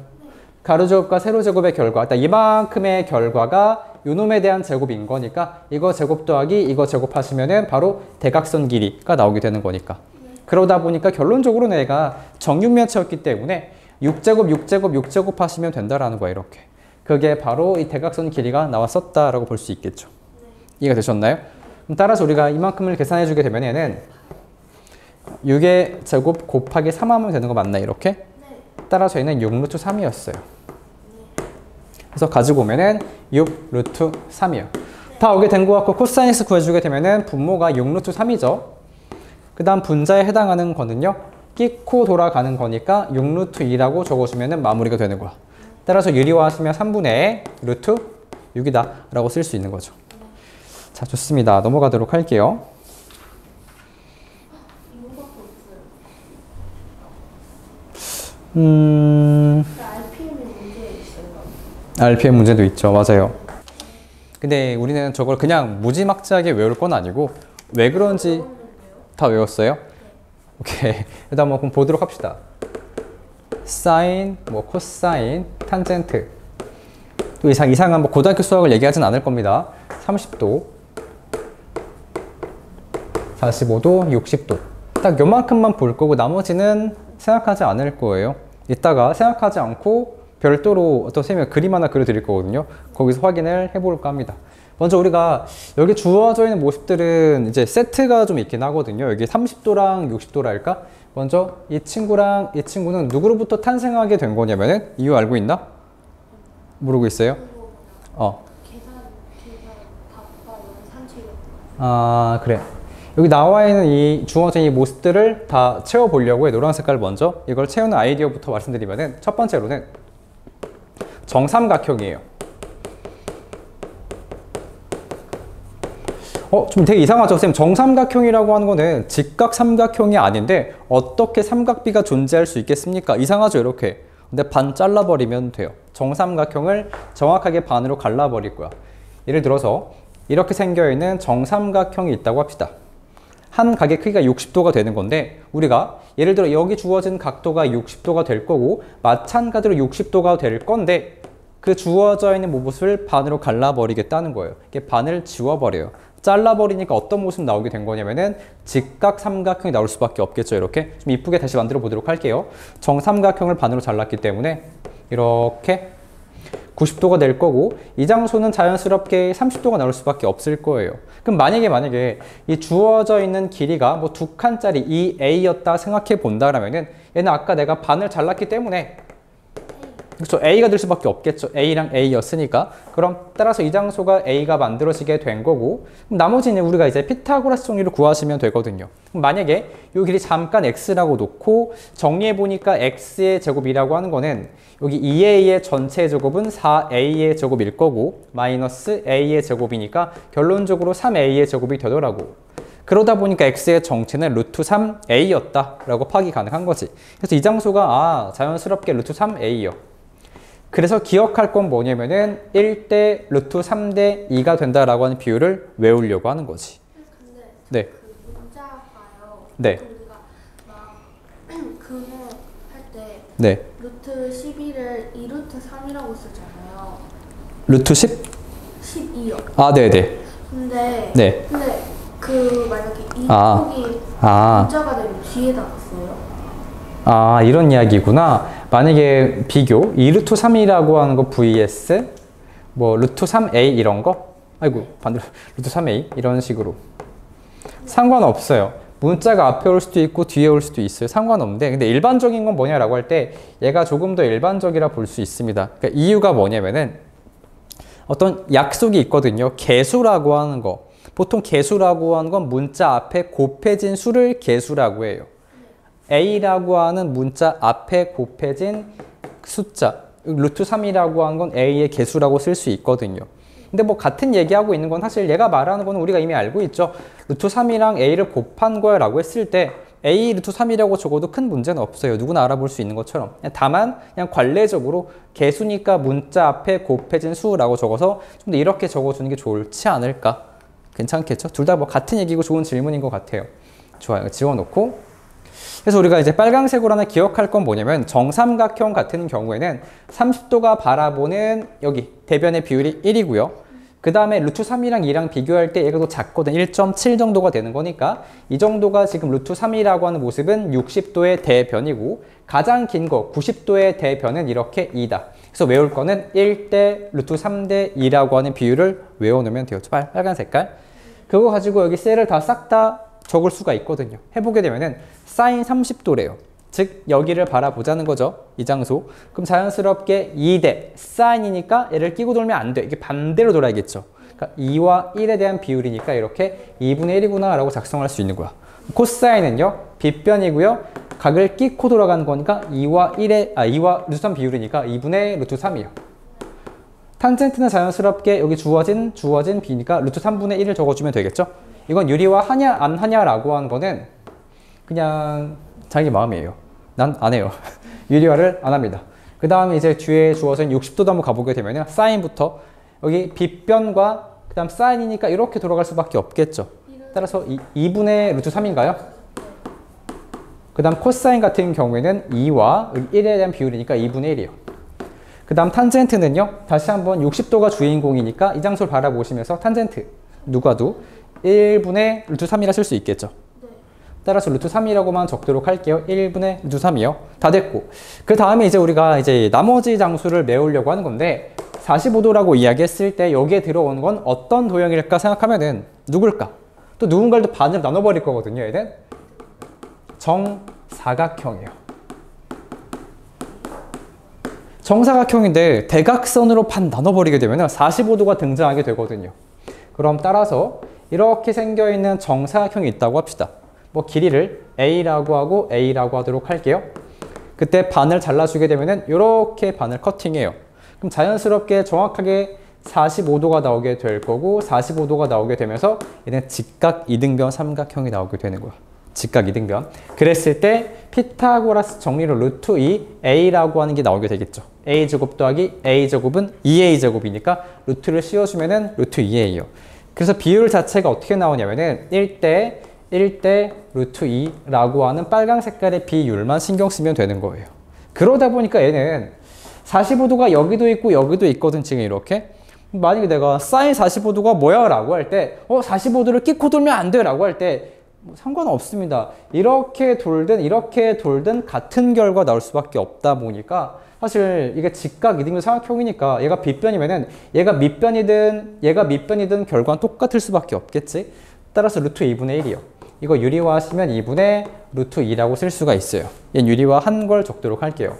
가로제곱과 세로제곱의 결과, 일단 이만큼의 결과가 요놈에 대한 제곱인 거니까 이거 제곱 더하기 이거 제곱하시면은 바로 대각선 길이가 나오게 되는 거니까. 그러다 보니까 결론적으로 내가 정육면체였기 때문에 6제곱, 6제곱, 6제곱 하시면 된다라는 거야. 이렇게. 그게 바로 이 대각선 길이가 나왔었다라고 볼 수 있겠죠. 이해가 되셨나요? 그럼 따라서 우리가 이만큼을 계산해 주게 되면 얘는 6의 제곱 곱하기 3 하면 되는 거 맞나? 이렇게? 따라서 얘는 6루트 3이었어요. 그래서 가지고 오면은 6루트 3이에요. 다 오게 된 거 같고 코사인 x 구해주게 되면은 분모가 6루트 3이죠. 그 다음 분자에 해당하는 거는요. 끼코 돌아가는 거니까 6루트 2라고 적어주면은 마무리가 되는 거야. 따라서 유리화하시면 3분의 루트 6이다 라고 쓸 수 있는 거죠. 자, 좋습니다. 넘어가도록 할게요. RPM 문제도 있죠. 맞아요. 근데 우리는 저걸 그냥 무지막지하게 외울 건 아니고 왜 그런지 다 외웠어요? 오케이. 일단 한번 보도록 합시다. 사인, 뭐 코사인, 탄젠트. 또 이상한 뭐 고등학교 수학을 얘기하진 않을 겁니다. 30도, 45도, 60도. 딱 요만큼만 볼 거고 나머지는 생각하지 않을 거예요. 이따가 생각하지 않고 별도로 어떤 선생님이 그림 하나 그려드릴 거거든요. 거기서 확인을 해볼까 합니다. 먼저 우리가 여기 주어져 있는 모습들은 이제 세트가 좀 있긴 하거든요. 여기 30도랑 60도랄까? 먼저 이 친구랑 이 친구는 누구로부터 탄생하게 된 거냐면은 이유 알고 있나? 모르고 있어요? 아, 그래. 여기 나와 있는 이 주어진 이 모습들을 다 채워보려고 해. 노란 색깔 먼저. 이걸 채우는 아이디어부터 말씀드리면은 첫 번째로는 정삼각형이에요. 좀 되게 이상하죠? 선생님, 정삼각형이라고 하는 거는 직각삼각형이 아닌데 어떻게 삼각비가 존재할 수 있겠습니까? 이상하죠? 이렇게. 근데 반 잘라버리면 돼요. 정삼각형을 정확하게 반으로 갈라버릴 거야. 예를 들어서 이렇게 생겨있는 정삼각형이 있다고 합시다. 한 각의 크기가 60도가 되는 건데 우리가 예를 들어 여기 주어진 각도가 60도가 될 거고 마찬가지로 60도가 될 건데 그 주어져 있는 모습을 반으로 갈라버리겠다는 거예요. 이게 반을 지워버려요. 잘라버리니까 어떤 모습 나오게 된 거냐면은 직각삼각형이 나올 수밖에 없겠죠. 이렇게 좀 이쁘게 다시 만들어 보도록 할게요. 정삼각형을 반으로 잘랐기 때문에 이렇게 90도가 될 거고 이 장소는 자연스럽게 30도가 나올 수밖에 없을 거예요. 그럼 만약에 이 주어져 있는 길이가 뭐 2칸짜리 2a였다 생각해 본다라면은 얘는 아까 내가 반을 잘랐기 때문에 그렇죠. A가 될 수밖에 없겠죠. A랑 A였으니까. 그럼 따라서 이 장소가 A가 만들어지게 된 거고 나머지는 우리가 이제 피타고라스 정리를 구하시면 되거든요. 그럼 만약에 이 길이 잠깐 X라고 놓고 정리해 보니까 X의 제곱이라고 하는 거는 여기 2A의 전체 제곱은 4A의 제곱일 거고 마이너스 A의 제곱이니까 결론적으로 3A의 제곱이 되더라고. 그러다 보니까 X의 정체는 루트 3A였다 라고 파악이 가능한 거지. 그래서 이 장소가 자연스럽게 루트 3A요. 그래서 기억할 건 뭐냐면은 1대 루트 3대 2가 된다라고 하는 비율을 외우려고 하는 거지. 근데 네. 그 문자가요. 네. 우리가 막 근해 할때 네. 루트 11을 2루트 3이라고 쓰잖아요. 루트 10? 12요. 아, 네네. 근데 그 만약에 이 폭이 문자가 되면 뒤에다가 써요? 이런 이야기구나. 만약에 비교 2루트 3이라고 하는 거 vs 뭐 루트 3a 이런 거 아이고 반대로 루트 3a 이런 식으로 상관없어요. 문자가 앞에 올 수도 있고 뒤에 올 수도 있어요. 상관없는데 근데 일반적인 건 뭐냐라고 할 때 얘가 조금 더 일반적이라 볼 수 있습니다. 그러니까 이유가 뭐냐면은 어떤 약속이 있거든요. 개수라고 하는 거. 보통 개수라고 하는 건 문자 앞에 곱해진 수를 개수라고 해요. A라고 하는 문자 앞에 곱해진 숫자 루트 3이라고 하는 건 A의 개수라고 쓸 수 있거든요. 근데 뭐 같은 얘기하고 있는 건 사실 얘가 말하는 거는 우리가 이미 알고 있죠. 루트 3이랑 A를 곱한 거야 라고 했을 때 A 루트 3이라고 적어도 큰 문제는 없어요. 누구나 알아볼 수 있는 것처럼. 다만 그냥 관례적으로 개수니까 문자 앞에 곱해진 수라고 적어서 좀 더 이렇게 적어주는 게 좋지 않을까? 괜찮겠죠? 둘 다 뭐 같은 얘기고 좋은 질문인 것 같아요. 좋아요. 지워놓고 그래서 우리가 이제 빨강색으로 하나 기억할 건 뭐냐면 정삼각형 같은 경우에는 30도가 바라보는 여기 대변의 비율이 1이고요. 그 다음에 루트 3이랑 2랑 비교할 때 얘가 더 작거든. 1.7 정도가 되는 거니까 이 정도가 지금 루트 3이라고 하는 모습은 60도의 대변이고 가장 긴 거 90도의 대변은 이렇게 2다. 그래서 외울 거는 1대 루트 3대 2라고 하는 비율을 외워놓으면 돼요. 빨간 색깔. 그거 가지고 여기 셀을 다 싹 다 적을 수가 있거든요. 해보게 되면은 사인 30도래요. 즉 여기를 바라보자는 거죠. 이 장소. 그럼 자연스럽게 2대 사인이니까 얘를 끼고 돌면 안 돼. 이게 반대로 돌아야겠죠. 그러니까 2와 1에 대한 비율이니까 이렇게 2분의 1이구나 라고 작성할 수 있는 거야. 코사인은요. 빗변이고요. 각을 끼고 돌아가는 거니까 2와 루트 3 비율이니까 2분의 루트 3이에요. 탄젠트는 자연스럽게 여기 주어진 b니까 루트 3분의 1을 적어주면 되겠죠. 이건 유리화 하냐 안 하냐라고 하는 거는 그냥 자기 마음이에요. 난 안 해요. 유리화를 안 합니다. 그 다음에 이제 뒤에 주어진 60도도 한번 가보게 되면요. 사인부터 여기 빗변과 그 다음 사인이니까 이렇게 돌아갈 수밖에 없겠죠. 따라서 2분의 루트 3인가요? 그 다음 코사인 같은 경우에는 2와 1에 대한 비율이니까 2분의 1이에요. 그 다음 탄젠트는요. 다시 한번 60도가 주인공이니까 이 장소를 바라보시면서 탄젠트 누가도 1분의 루트 3이라 쓸 수 있겠죠. 따라서 루트 3이라고만 적도록 할게요. 1분의 루트 3이요. 다 됐고. 그 다음에 이제 우리가 이제 나머지 장수를 메우려고 하는 건데 45도라고 이야기했을 때 여기에 들어오는 건 어떤 도형일까 생각하면은 누굴까? 또 누군가를 또 반으로 나눠버릴 거거든요. 얘는 정사각형이에요. 정사각형인데 대각선으로 반 나눠버리게 되면 45도가 등장하게 되거든요. 그럼 따라서 이렇게 생겨있는 정사각형이 있다고 합시다. 뭐 길이를 A라고 하고 A라고 하도록 할게요. 그때 반을 잘라주게 되면은 이렇게 반을 커팅해요. 그럼 자연스럽게 정확하게 45도가 나오게 될 거고 45도가 나오게 되면서 얘는 직각 이등변 삼각형이 나오게 되는 거야. 직각 이등변. 그랬을 때 피타고라스 정리로 루트 2 A라고 하는 게 나오게 되겠죠. A제곱 더하기 A제곱은 2A제곱이니까 루트를 씌워주면은 루트 2A예요. 그래서 비율 자체가 어떻게 나오냐면은 1대 루트 2라고 하는 빨간 색깔의 비율만 신경 쓰면 되는 거예요. 그러다 보니까 얘는 45도가 여기도 있고 여기도 있거든. 지금 이렇게. 만약에 내가 사인 45도가 뭐야? 라고 할 때 45도를 끼고 돌면 안 돼 라고 할 때 상관없습니다. 이렇게 돌든 같은 결과 나올 수밖에 없다 보니까 사실 이게 직각 이등변 삼각형이니까 얘가 빗변이면은 얘가 밑변이든 결과는 똑같을 수밖에 없겠지. 따라서 루트 2분의 1이요. 이거 유리화하시면 2분의 루트 2라고 쓸 수가 있어요. 얘 유리화한 걸 적도록 할게요.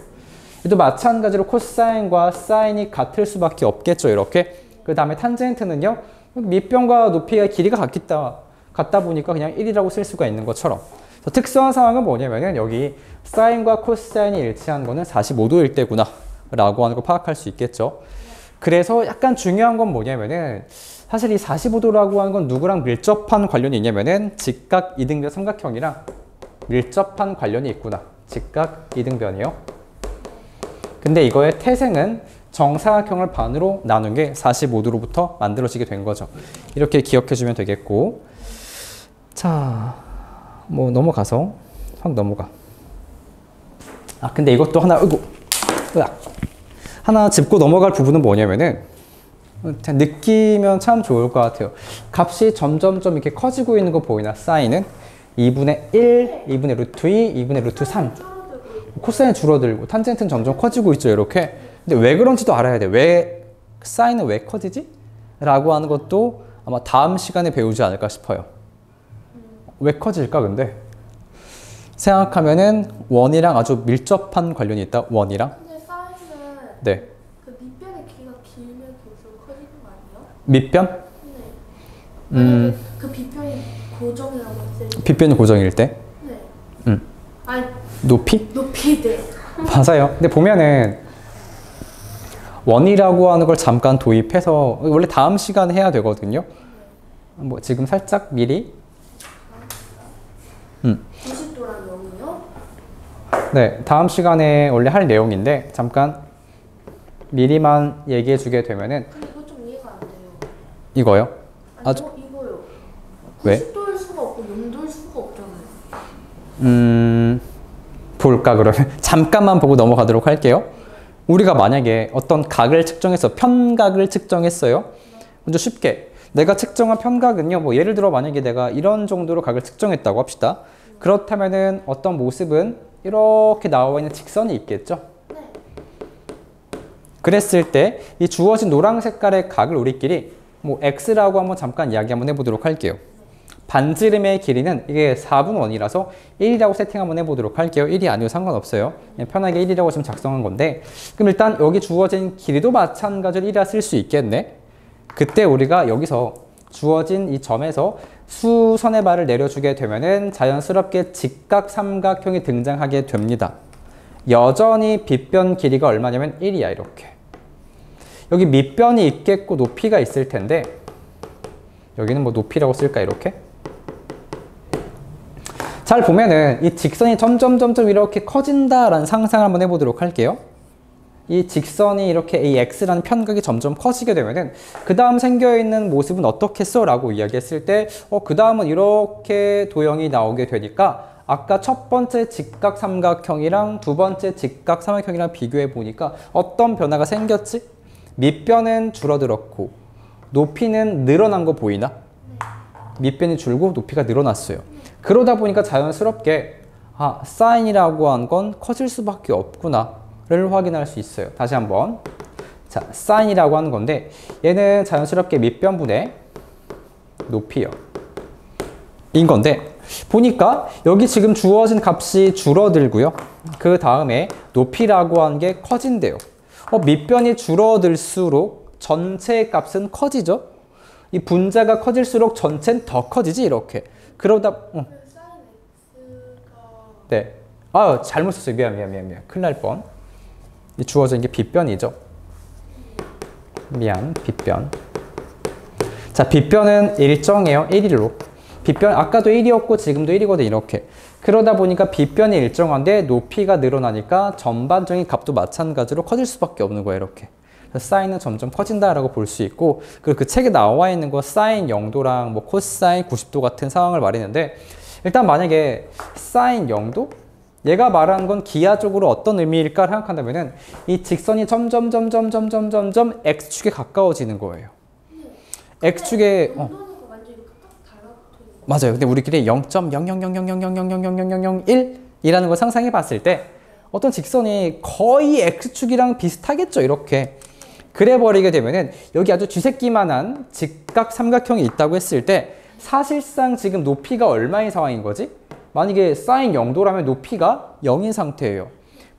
또 마찬가지로 코사인과 사인이 같을 수밖에 없겠죠. 이렇게. 그 다음에 탄젠트는요. 밑변과 높이의 길이가 같다 보니까 그냥 1이라고 쓸 수가 있는 것처럼. 특수한 상황은 뭐냐면은 여기 사인과 코사인이 일치한 거는 45도일 때구나 라고 하는 걸 파악할 수 있겠죠. 그래서 약간 중요한 건 뭐냐면은 사실 이 45도라고 하는 건 누구랑 밀접한 관련이 있냐면은 직각 이등변 삼각형이랑 밀접한 관련이 있구나. 직각 이등변이요. 근데 이거의 태생은 정사각형을 반으로 나눈 게 45도로부터 만들어지게 된 거죠. 이렇게 기억해 주면 되겠고. 자, 뭐 넘어가서 확 넘어가. 근데 이것도 하나 짚고 넘어갈 부분은 뭐냐면은 느끼면 참 좋을 것 같아요. 값이 점점점 이렇게 커지고 있는 거 보이나? 사인은 2분의 1, 2분의 루트 2, 2분의 루트 3. 코사인은 줄어들고 탄젠트는 점점 커지고 있죠. 이렇게. 근데 왜 그런지도 알아야 돼. 왜 사인은 왜 커지지? 라고 하는 것도 아마 다음 시간에 배우지 않을까 싶어요. 왜 커질까 근데? 생각하면은 원이랑 아주 밀접한 관련이 있다. 원이랑. 근데 사인은 네. 그 밑변의 길이가 길면 길수록 커지는 거 아니에요? 밑변? 네. 만약에 그 빗변이 고정이라고 했을 때. 빗변이 고정일 때? 네. 아니 높이? 높이 돼. 맞아요. 근데 보면은 원이라고 하는 걸 잠깐 도입해서 원래 다음 시간에 해야 되거든요. 뭐 지금 살짝 미리 90도란 영이요? 네, 다음 시간에 원래 할 내용인데 잠깐 미리만 얘기해 주게 되면은 근데 이거 좀 이해가 안 돼요. 이거요? 아니 이거요. 왜? 90도일 수가 없고 0도일 수가 없잖아요. 볼까 그러면? 잠깐만 보고 넘어가도록 할게요. 우리가 만약에 어떤 각을 측정해서 편각을 측정했어요. 먼저 쉽게 내가 측정한 편각은요. 뭐 예를 들어 만약에 내가 이런 정도로 각을 측정했다고 합시다. 그렇다면은 어떤 모습은 이렇게 나와 있는 직선이 있겠죠. 네. 그랬을 때 이 주어진 노란 색깔의 각을 우리끼리 뭐 x라고 한번 잠깐 이야기 한번 해보도록 할게요. 반지름의 길이는 이게 4분 원이라서 1이라고 세팅 한번 해보도록 할게요. 1이 아니고 상관없어요. 그냥 편하게 1이라고 지금 작성한 건데 그럼 일단 여기 주어진 길이도 마찬가지로 1이라 쓸 수 있겠네. 그때 우리가 여기서 주어진 이 점에서 수선의 발을 내려주게 되면은 자연스럽게 직각 삼각형이 등장하게 됩니다. 여전히 빗변 길이가 얼마냐면 1이야. 이렇게. 여기 밑변이 있겠고 높이가 있을 텐데 여기는 뭐 높이라고 쓸까? 이렇게. 잘 보면은 이 직선이 점점 이렇게 커진다라는 상상을 한번 해보도록 할게요. 이 직선이 이렇게 이 x라는 편각이 점점 커지게 되면은 그 다음 생겨있는 모습은 어떻겠어? 라고 이야기했을 때 그 다음은 이렇게 도형이 나오게 되니까 아까 첫 번째 직각 삼각형이랑 두 번째 직각 삼각형이랑 비교해 보니까 어떤 변화가 생겼지? 밑변은 줄어들었고 높이는 늘어난 거 보이나? 밑변이 줄고 높이가 늘어났어요. 그러다 보니까 자연스럽게 사인이라고 한 건 커질 수밖에 없구나를 확인할 수 있어요. 다시 한번. 자, 사인이라고 하는 건데 얘는 자연스럽게 밑변분의 높이요. 인 건데 보니까 여기 지금 주어진 값이 줄어들고요. 그 다음에 높이라고 한 게 커진대요. 밑변이 줄어들수록 전체 값은 커지죠. 이 분자가 커질수록 전체는 더 커지지 이렇게. 그러다 네. 잘못 썼어요. 미안. 큰일 날 뻔. 이 주어진 게 빗변이죠. 미안, 빗변. 자, 빗변은 일정해요. 1일로. 빗변 아까도 1이었고 지금도 1이거든 이렇게. 그러다 보니까 빗변이 일정한데 높이가 늘어나니까 전반적인 값도 마찬가지로 커질 수밖에 없는 거예요. 이렇게. 사인은 점점 커진다라고 볼 수 있고, 그리고 그 책에 나와 있는 거 사인 0도랑 뭐 코사인 90도 같은 상황을 말했는데, 일단 만약에 사인 0도? 얘가 말하는 건 기하적으로 어떤 의미일까 생각한다면은 이 직선이 점점 x축에 가까워지는 거예요. x축에 맞아요. 근데 우리끼리 0.00000000001이라는 걸 상상해 봤을 때 어떤 직선이 거의 x축이랑 비슷하겠죠. 이렇게. 그래 버리게 되면은 여기 아주 쥐새끼만한 직각 삼각형이 있다고 했을 때 사실상 지금 높이가 얼마인 상황인 거지? 만약에 사인 0도라면 높이가 0인 상태예요.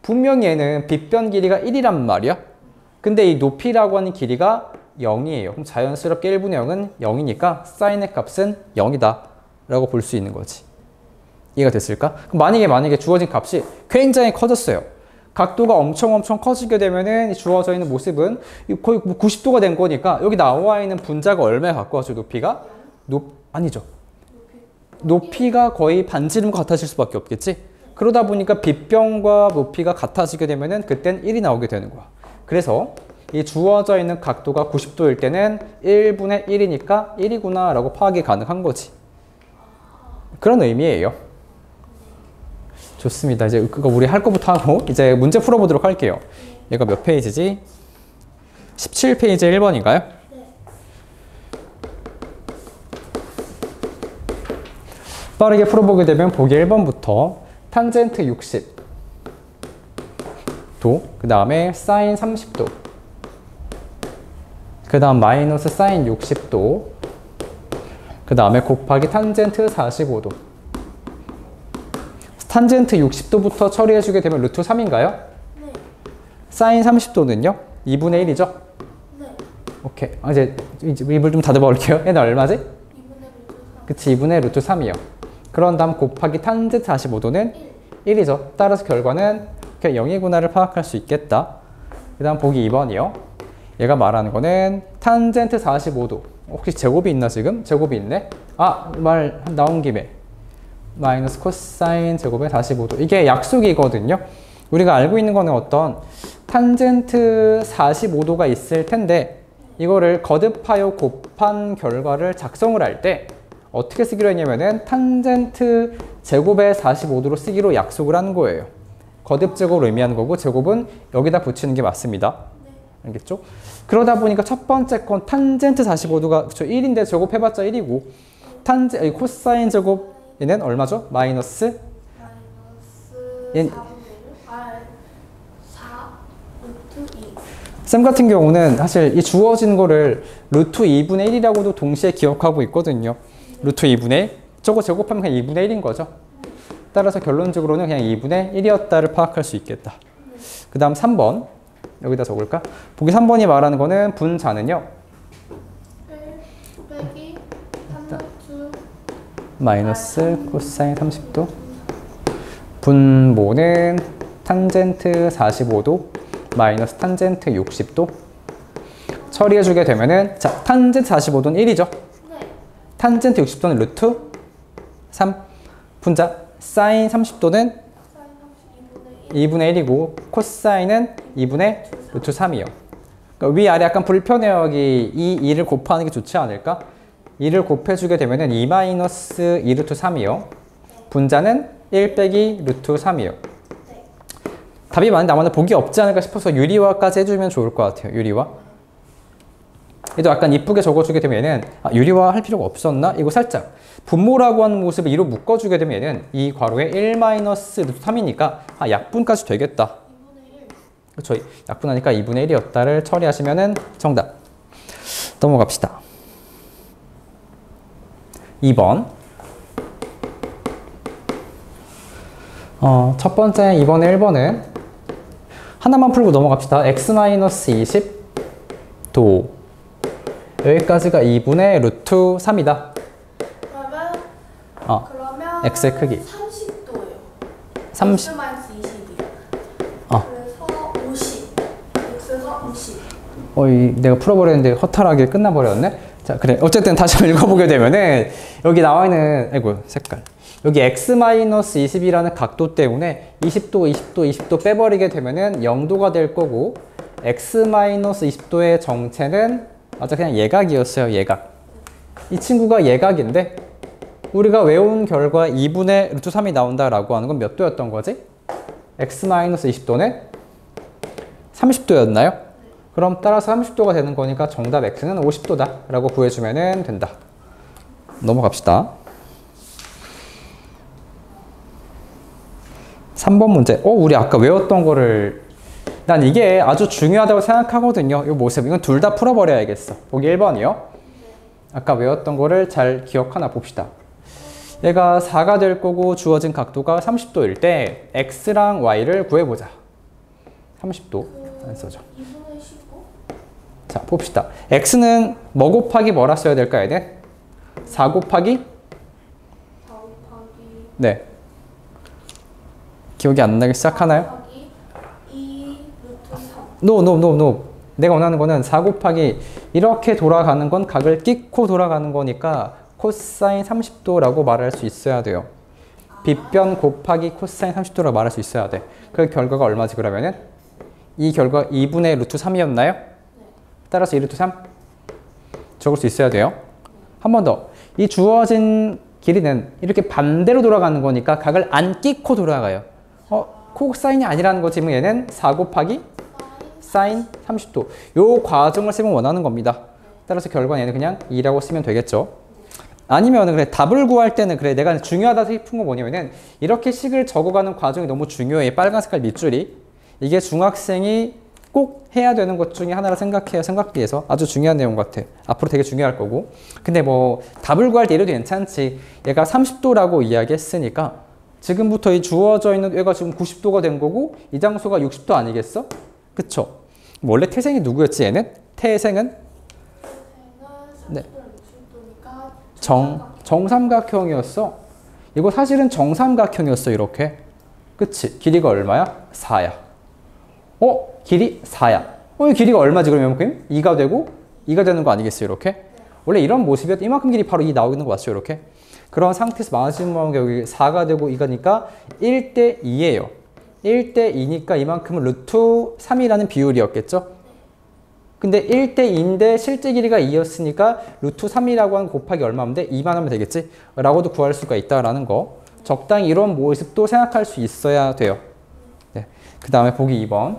분명히 얘는 빗변 길이가 1이란 말이야. 근데 이 높이라고 하는 길이가 0이에요. 그럼 자연스럽게 1분의 0은 0이니까 사인의 값은 0이다 라고 볼 수 있는 거지. 이해가 됐을까? 그럼 만약에 주어진 값이 굉장히 커졌어요. 각도가 엄청 커지게 되면은 주어져 있는 모습은 거의 90도가 된 거니까 여기 나와 있는 분자가 얼마에 가까워져? 높이가? 아니죠. 높이가 거의 반지름과 같아질 수밖에 없겠지? 그러다 보니까 빗변과 높이가 같아지게 되면은 그땐 1이 나오게 되는 거야. 그래서 이 주어져 있는 각도가 90도일 때는 1분의 1이니까 1이구나 라고 파악이 가능한 거지. 그런 의미예요. 좋습니다. 이제 그거 우리 할 거부터 하고 이제 문제 풀어보도록 할게요. 얘가 몇 페이지지? 17페이지 1번인가요? 네. 빠르게 풀어보게 되면 보기 1번부터 탄젠트 60도, 그 다음에 사인 30도, 그 다음 마이너스 사인 60도, 그 다음에 곱하기 탄젠트 45도. 탄젠트 60도부터 처리해주게 되면 루트 3인가요? 네. 사인 30도는요? 2분의 1이죠? 네. 오케이. 이제 입을 좀 다듬어 볼게요. 얘는 얼마지? 2분의 루트 3. 그치, 2분의 루트 3이요. 그런 다음 곱하기 탄젠트 45도는 1이죠. 따라서 결과는 그냥 0이구나를 파악할 수 있겠다. 그 다음 보기 2번이요. 얘가 말하는 거는 탄젠트 45도. 혹시 제곱이 있나 지금? 제곱이 있네? 말 나온 김에. 마이너스 코사인 제곱의 45도. 이게 약속이거든요. 우리가 알고 있는 거는 어떤 탄젠트 45도가 있을 텐데 이거를 거듭하여 곱한 결과를 작성을 할 때 어떻게 쓰기로 했냐면은 탄젠트 제곱의 45도로 쓰기로 약속을 한 거예요. 거듭 제곱을 의미하는 거고 제곱은 여기다 붙이는 게 맞습니다. 알겠죠? 그러다 보니까 첫 번째 건 탄젠트 45도가 1인데 제곱해봤자 1이고 코사인 제곱 얘는 얼마죠? 마이너스 4분의 1? 4 루트 2. 쌤 같은 경우는 사실 이 주어진 거를 루트 2분의 1이라고도 동시에 기억하고 있거든요. 루트 2분의 1. 저거 제곱하면 그냥 2분의 1인 거죠. 따라서 결론적으로는 그냥 2분의 1이었다를 파악할 수 있겠다. 그 다음 3번. 여기다 적을까? 보기 3번이 말하는 거는 분자는요. 1 빼기 탄젠트 마이너스 코사인 30도. 분모는 탄젠트 45도 마이너스 탄젠트 60도. 처리해주게 되면은 자, 탄젠트 45도는 1이죠. 네. 탄젠트 60도는 루트 3. 분자 사인 30도는 사인 32분의 2분의 1이고 코사인은 2분의 루트 3이요. 그러니까 위아래 약간 불편해요. 여기 이 2를 곱하는 게 좋지 않을까? 2를 곱해주게 되면은 2 마이너스 2 루트 3이요. 분자는 1 빼기 루트 3이요. 답이 많은데 아마도 복이 없지 않을까 싶어서 유리화까지 해주면 좋을 것 같아요. 유리화. 얘도 약간 이쁘게 적어주게 되면 얘는 유리화 할 필요가 없었나? 이거 살짝 분모라고 하는 모습을 2로 묶어주게 되면 얘는 이 괄호에 1 마이너스 루트 3이니까 약분까지 되겠다. 그렇죠. 약분하니까 2분의 1이었다를 처리하시면은 정답. 넘어갑시다. 2번. 첫 번째 2번에 1번은 하나만 풀고 넘어갑시다. x-20도 여기까지가 2분의 루트 3이다. 그러면 x의 크기 30도예요. 30. x-20이요. 그래서 50. x가 50. 내가 풀어버렸는데 허탈하게 끝나버렸네. 자, 그래. 어쨌든 다시 한번 읽어보게 되면은 여기 나와 있는 아이고 색깔. 여기 x-20이라는 각도 때문에 20도, 20도, 20도 빼버리게 되면은 0도가 될 거고 x-20도의 정체는 맞아 그냥 예각이었어요. 예각. 이 친구가 예각인데 우리가 외운 결과 2분의 루트 3이 나온다라고 하는 건 몇 도였던 거지? x-20도는 30도였나요? 그럼 따라서 30도가 되는 거니까 정답 x는 50도다 라고 구해주면 된다. 넘어갑시다. 3번 문제. 우리 아까 외웠던 거를 난 이게 아주 중요하다고 생각하거든요. 이 모습. 이건 둘 다 풀어버려야겠어. 보기 1번이요. 아까 외웠던 거를 잘 기억하나 봅시다. 얘가 4가 될 거고 주어진 각도가 30도일 때 x랑 y를 구해보자. 30도 안 써져. 2분의 15? 자, 봅시다. x는 뭐 곱하기 뭐라 써야 될까, 얘는? 4 곱하기? 4 곱하기 네. 기억이 안 나기 시작하나요? 4 곱하기 2 루트 3. No. 내가 원하는 거는 4 곱하기 이렇게 돌아가는 건 각을 끼고 돌아가는 거니까 코사인 30도라고 말할 수 있어야 돼요. 빗변 곱하기 코사인 30도라고 말할 수 있어야 돼. 그 결과가 얼마지 그러면은? 이 결과 2분의 루트 3이었나요? 따라서 2 루트 3 적을 수 있어야 돼요. 한 번 더. 이 주어진 길이는 이렇게 반대로 돌아가는 거니까 각을 안 끼고 돌아가요. 코사인이 아니라는 거지. 얘는 4 곱하기 사인 30도. 요 과정을 쓰면 원하는 겁니다. 따라서 결과는 얘는 그냥 2라고 쓰면 되겠죠. 아니면 그래 답을 구할 때는 그래 내가 중요하다 싶은 거 뭐냐면은 이렇게 식을 적어가는 과정이 너무 중요해. 빨간 색깔 밑줄이. 이게 중학생이 꼭 해야 되는 것 중에 하나라 생각해요. 생각비에서 아주 중요한 내용 같아. 앞으로 되게 중요할 거고. 근데 뭐 답을 구할 때 이래도 괜찮지. 얘가 30도라고 이야기했으니까 지금부터 이 주어져 있는 얘가 지금 90도가 된 거고 이 장소가 60도 아니겠어? 그쵸? 원래 태생이 누구였지 얘는? 태생은? 네. 정삼각형이었어. 이거 사실은 정삼각형이었어. 이렇게. 그치? 길이가 얼마야? 4야. 길이 4야. 이 길이가 얼마지 그러면? 2가 되고 2가 되는 거 아니겠어요? 이렇게? 원래 이런 모습이었 이만큼 길이 바로 2 나오는 거 맞죠? 이렇게? 그런 상태에서 마지막에 여기 4가 되고 2가니까 1대 2예요. 1대 2니까 이만큼은 루트 3이라는 비율이었겠죠? 근데 1대 2인데 실제 길이가 2였으니까 루트 3이라고 하는 곱하기 얼마면 돼? 2만 하면 되겠지? 라고도 구할 수가 있다라는 거. 적당히 이런 모습도 생각할 수 있어야 돼요. 네. 그 다음에 보기 2번.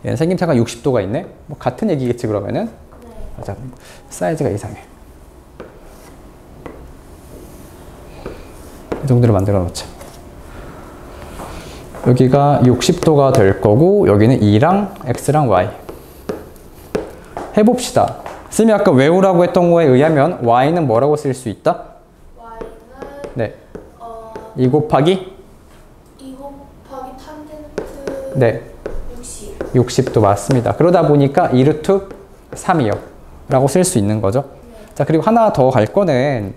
얘는 생김새가 60도가 있네? 뭐 같은 얘기겠지 그러면은? 맞아. 사이즈가 이상해. 이 정도로 만들어 놓자. 여기가 60도가 될 거고 여기는 2랑 x랑 y. 해봅시다. 쌤이 아까 외우라고 했던 거에 의하면 y는 뭐라고 쓸 수 있다? y는 네. 2 곱하기? 2 곱하기 탄젠트 네. 60. 60도 맞습니다. 그러다 보니까 2 루트 3이요. 라고 쓸 수 있는 거죠. 자, 그리고 하나 더 갈 거는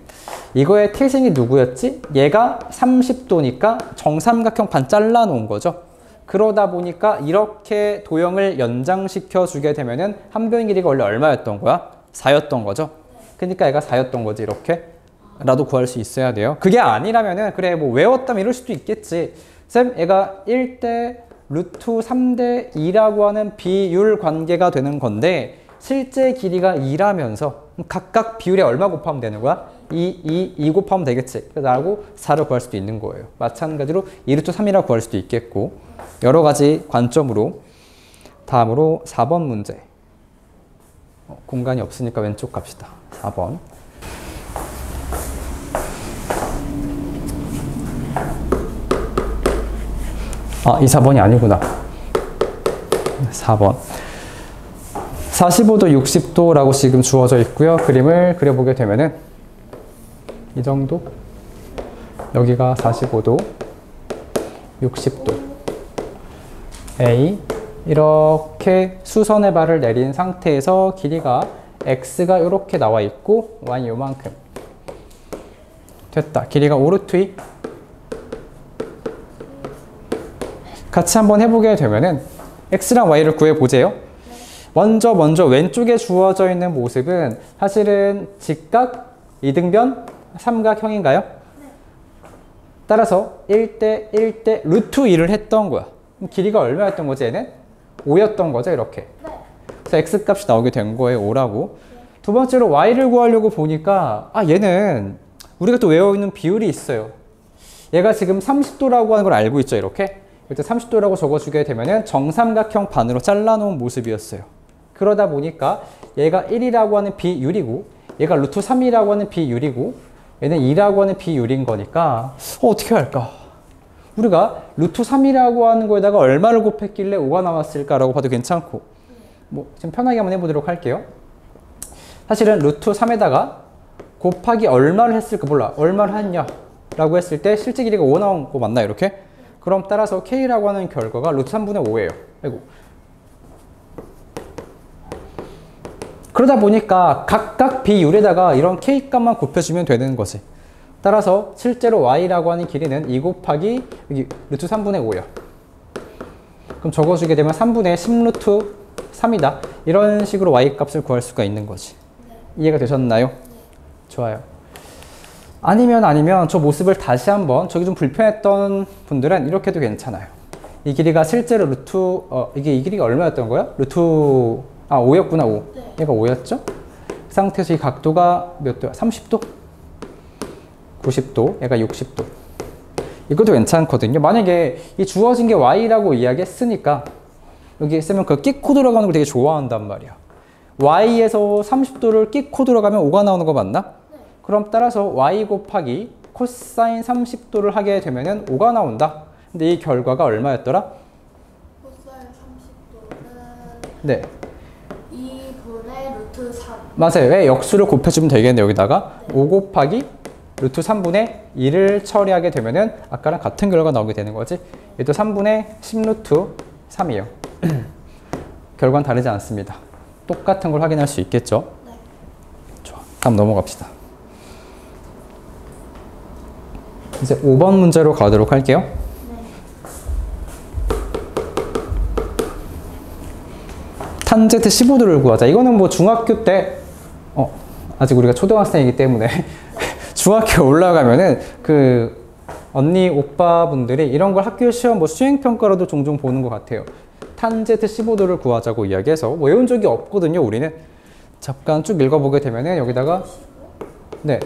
이거의 태생이 누구였지? 얘가 30도니까 정삼각형 반 잘라 놓은 거죠. 그러다 보니까 이렇게 도형을 연장시켜 주게 되면은 한 변 길이가 원래 얼마였던 거야? 4였던 거죠. 그러니까 얘가 4였던 거지, 이렇게. 라도 구할 수 있어야 돼요. 그게 아니라면은 그래 뭐 외웠다면 이럴 수도 있겠지. 쌤 얘가 1대 루트 3대 2라고 하는 비율 관계가 되는 건데 실제 길이가 2라면서 각각 비율에 얼마 곱하면 되는 거야? 2 곱하면 되겠지. 그래서 나하고 4를 구할 수도 있는 거예요. 마찬가지로 2루트 3이라 구할 수도 있겠고 여러 가지 관점으로. 다음으로 4번 문제. 공간이 없으니까 왼쪽 갑시다. 4번. 이 4번이 아니구나. 4번. 45도, 60도라고 지금 주어져 있고요. 그림을 그려보게 되면은 이 정도? 여기가 45도, 60도. A. 이렇게 수선의 발을 내린 상태에서 길이가 X가 이렇게 나와 있고 Y는 요만큼. 됐다. 길이가 5루트 2. 같이 한번 해보게 되면은 X랑 Y를 구해보세요. 먼저 왼쪽에 주어져 있는 모습은 사실은 직각, 이등변, 삼각형인가요? 따라서 1대 1대 루트 2를 했던 거야. 그럼 길이가 얼마였던 거지 얘는? 5였던 거죠 이렇게. 그래서 X값이 나오게 된 거예요. 5라고. 두 번째로 Y를 구하려고 보니까 얘는 우리가 또 외워있는 비율이 있어요. 얘가 지금 30도라고 하는 걸 알고 있죠 이렇게. 이때 30도라고 적어주게 되면은 정삼각형 반으로 잘라놓은 모습이었어요. 그러다 보니까 얘가 1이라고 하는 비율이고 얘가 루트 3이라고 하는 비율이고 얘는 2라고 하는 비율인 거니까 어떻게 할까? 우리가 루트 3이라고 하는 거에다가 얼마를 곱했길래 5가 나왔을까라고 봐도 괜찮고 뭐 지금 편하게 한번 해보도록 할게요. 사실은 루트 3에다가 곱하기 얼마를 했을까 몰라. 얼마를 했냐 라고 했을 때 실제 길이가 5 나온 거 맞나 이렇게? 그럼 따라서 K라고 하는 결과가 루트 3분의 5예요. 아이고. 그러다 보니까 각각 비율에다가 이런 K값만 곱해주면 되는 거지. 따라서 실제로 Y라고 하는 길이는 2 곱하기 여기 루트 3분의 5예요. 그럼 적어주게 되면 3분의 10루트 3이다. 이런 식으로 Y 값을 구할 수가 있는 거지. 이해가 되셨나요? 좋아요. 아니면 저 모습을 다시 한번 저기 좀 불편했던 분들은 이렇게 해도 괜찮아요. 이 길이가 실제로 루트 이게 이 길이가 얼마였던 거야? 루트 5였구나 5. 얘가 5였죠? 그 상태에서 이 각도가 몇 도야? 30도? 90도, 얘가 60도. 이것도 괜찮거든요. 만약에 이 주어진 게 Y라고 이야기했으니까 여기 쓰면 그 끼코 들어가는 걸 되게 좋아한단 말이야. Y에서 30도를 끼코 들어가면 5가 나오는 거 맞나? 그럼 따라서 Y 곱하기 코사인 30도를 하게 되면은 5가 나온다. 근데 이 결과가 얼마였더라? 코사인 30도는 네. 2분의 루트 3. 맞아요. 왜 역수를 곱해주면 되겠네 여기다가. 5 곱하기 루트 3분의 2를 처리하게 되면은 아까랑 같은 결과가 나오게 되는 거지. 얘도 3분의 10루트 3이에요. 결과는 다르지 않습니다. 똑같은 걸 확인할 수 있겠죠? 네. 좋아. 다음 넘어갑시다. 이제 5번 문제로 가도록 할게요. 네. 탄젠트 15도를 구하자. 이거는 뭐 중학교 때 아직 우리가 초등학생이기 때문에 중학교 올라가면은 그 언니 오빠분들이 이런 걸 학교 시험 뭐 수행평가로도 종종 보는 것 같아요. 탄젠트 15도를 구하자고 이야기해서 뭐 외운 적이 없거든요 우리는. 잠깐 쭉 읽어보게 되면은 여기다가 네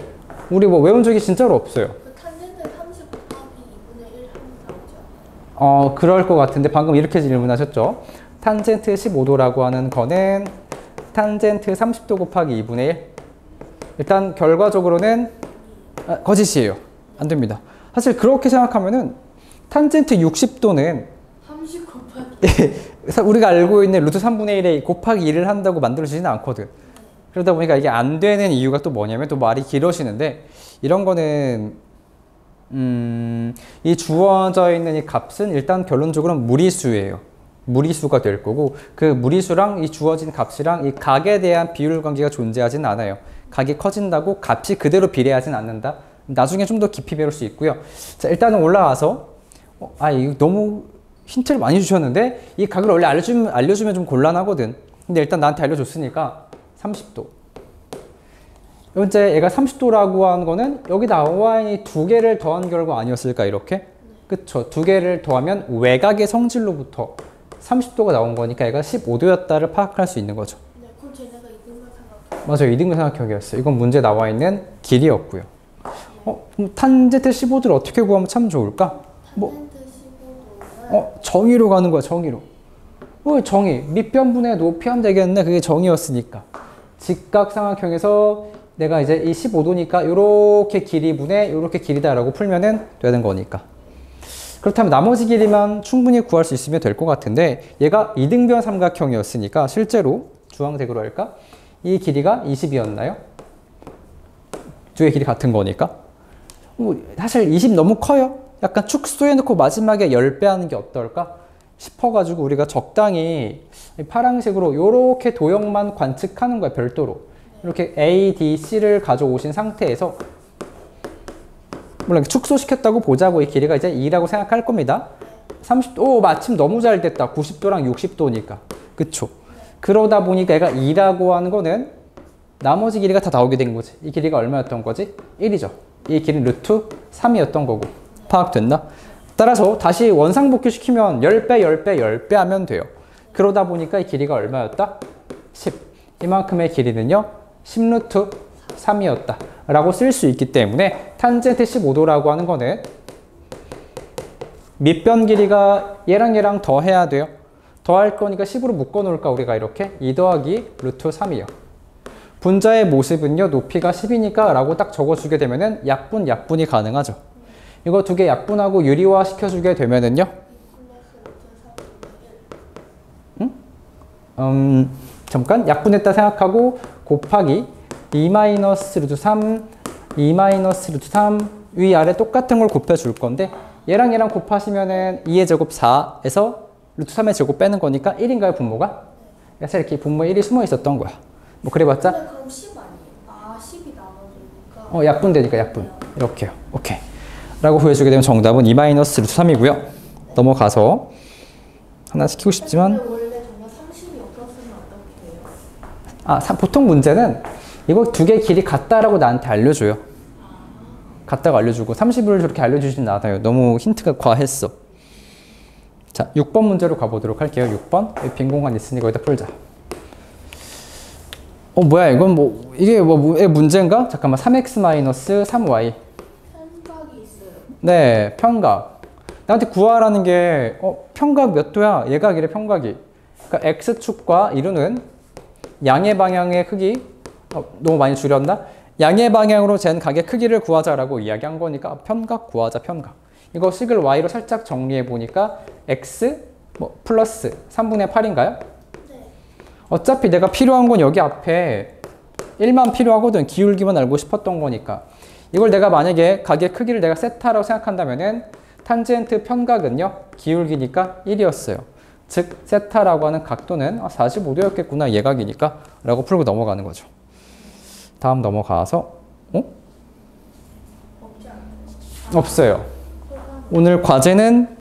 우리 뭐 외운 적이 진짜로 없어요. 그 탄젠트 30 곱하기 2분의 1 하면 나오죠? 그럴 것 같은데 방금 이렇게 질문하셨죠. 탄젠트 15도라고 하는 거는 탄젠트 30도 곱하기 2분의 1. 일단 결과적으로는 거짓이에요. 안 됩니다. 사실 그렇게 생각하면은 탄젠트 60도는 30 곱하기 우리가 알고 있는 루트 3분의 1에 곱하기 1을 한다고 만들어지지는 않거든. 그러다 보니까 이게 안 되는 이유가 또 뭐냐면 또 말이 길어지는데 이런 거는 이 주어져 있는 이 값은 일단 결론적으로는 무리수예요. 무리수가 될 거고 그 무리수랑 이 주어진 값이랑 이 각에 대한 비율 관계가 존재하지는 않아요. 각이 커진다고 값이 그대로 비례하진 않는다. 나중에 좀 더 깊이 배울 수 있고요. 자, 일단은 올라와서 이거 너무 힌트를 많이 주셨는데 이 각을 원래 알려주면 좀 곤란하거든. 근데 일단 나한테 알려줬으니까 30도. 현재 얘가 30도라고 한 거는 여기 나와 있는 두 개를 더한 결과 아니었을까 이렇게? 그쵸. 두 개를 더하면 외곽의 성질로부터 30도가 나온 거니까 얘가 15도였다를 파악할 수 있는 거죠. 네, 그럼 쟤네가 이등분 삼각형. 맞아요. 이등분 삼각형이었어요. 이건 문제 나와 있는 길이였고요. 그럼 탄젠트 15도를 어떻게 구하면 참 좋을까? 탄젠트 15도는 정의로 가는 거야, 정의로. 정의. 밑변분의 높이 하면 되겠네. 그게 정의였으니까. 직각삼각형에서 내가 이제 이 15도니까 이렇게 길이분의 이렇게 길이다라고 풀면은 되는 거니까. 그렇다면 나머지 길이만 충분히 구할 수 있으면 될 것 같은데 얘가 이등변 삼각형이었으니까 실제로 주황색으로 할까? 이 길이가 20이었나요? 두 개 길이 같은 거니까. 사실 20 너무 커요. 약간 축소해놓고 마지막에 10배 하는 게 어떨까 싶어가지고 우리가 적당히 파란색으로 이렇게 도형만 관측하는 거야, 별도로. 이렇게 A, D, C를 가져오신 상태에서 물론 축소시켰다고 보자고 이 길이가 이제 2라고 생각할 겁니다. 30도, 마침 너무 잘 됐다. 90도랑 60도니까. 그쵸? 그러다 보니까 얘가 2라고 하는 거는 나머지 길이가 다 나오게 된 거지. 이 길이가 얼마였던 거지? 1이죠. 이 길이는 루트 3이었던 거고. 파악됐나? 따라서 다시 원상복귀 시키면 10배, 10배, 10배 하면 돼요. 그러다 보니까 이 길이가 얼마였다? 10. 이만큼의 길이는요, 10루트 3이었다. 라고 쓸 수 있기 때문에 탄젠트 15도라고 하는 거는 밑변 길이가 얘랑 더해야 돼요. 더할 거니까 10으로 묶어 놓을까, 우리가 이렇게? 2 더하기 루트 3이요. 분자의 모습은요, 높이가 10이니까 라고 딱 적어주게 되면은 약분이 가능하죠. 이거 두 개 약분하고 유리화 시켜주게 되면은요, 잠깐 약분했다 생각하고 곱하기 2-루트 3, 2-루트 3 위아래 똑같은 걸 곱해줄 건데 얘랑 곱하시면은 2의 제곱 4에서 루트 3의 제곱 빼는 거니까 1인가요, 분모가? 그래서 이렇게 분모에 1이 숨어 있었던 거야. 뭐 그래봤자? 근데 그럼 10 아니에요? 아, 10이 나눠지니까. 약분되니까 약분. 이렇게요. 오케이. 라고 보여주게 되면 정답은 2-루트 3이고요. 넘어가서 하나 시키고 싶지만 근데 원래 정말 30이 없었으면 어떻게 해요? 보통 문제는 이거 두 개 길이 같다라고 나한테 알려줘요. 같다고 알려주고 30을 저렇게 알려주진 않아요. 너무 힌트가 과했어. 자, 6번 문제로 가보도록 할게요. 6번. 빈 공간 있으니 거기다 풀자. 뭐야 이건 이게 문제인가? 잠깐만, 3x-3y. 편각이 있어요. 네, 편각. 나한테 구하라는 게 편각 몇 도야? 예각이래, 편각이. 그러니까 x축과 이루는 양의 방향의 크기, 너무 많이 줄였나? 양의 방향으로 잰 각의 크기를 구하자라고 이야기한 거니까 편각 구하자, 편각. 이거 식을 y로 살짝 정리해 보니까 x 플러스 3분의 8인가요? 네. 어차피 내가 필요한 건 여기 앞에 1만 필요하거든. 기울기만 알고 싶었던 거니까. 이걸 내가 만약에 각의 크기를 내가 세타라고 생각한다면은 탄젠트 편각은요, 기울기니까 1이었어요. 즉 세타라고 하는 각도는 45도였겠구나, 예각이니까 라고 풀고 넘어가는 거죠. 다음 넘어가서 없지 않아요? 없어요. 오늘 과제는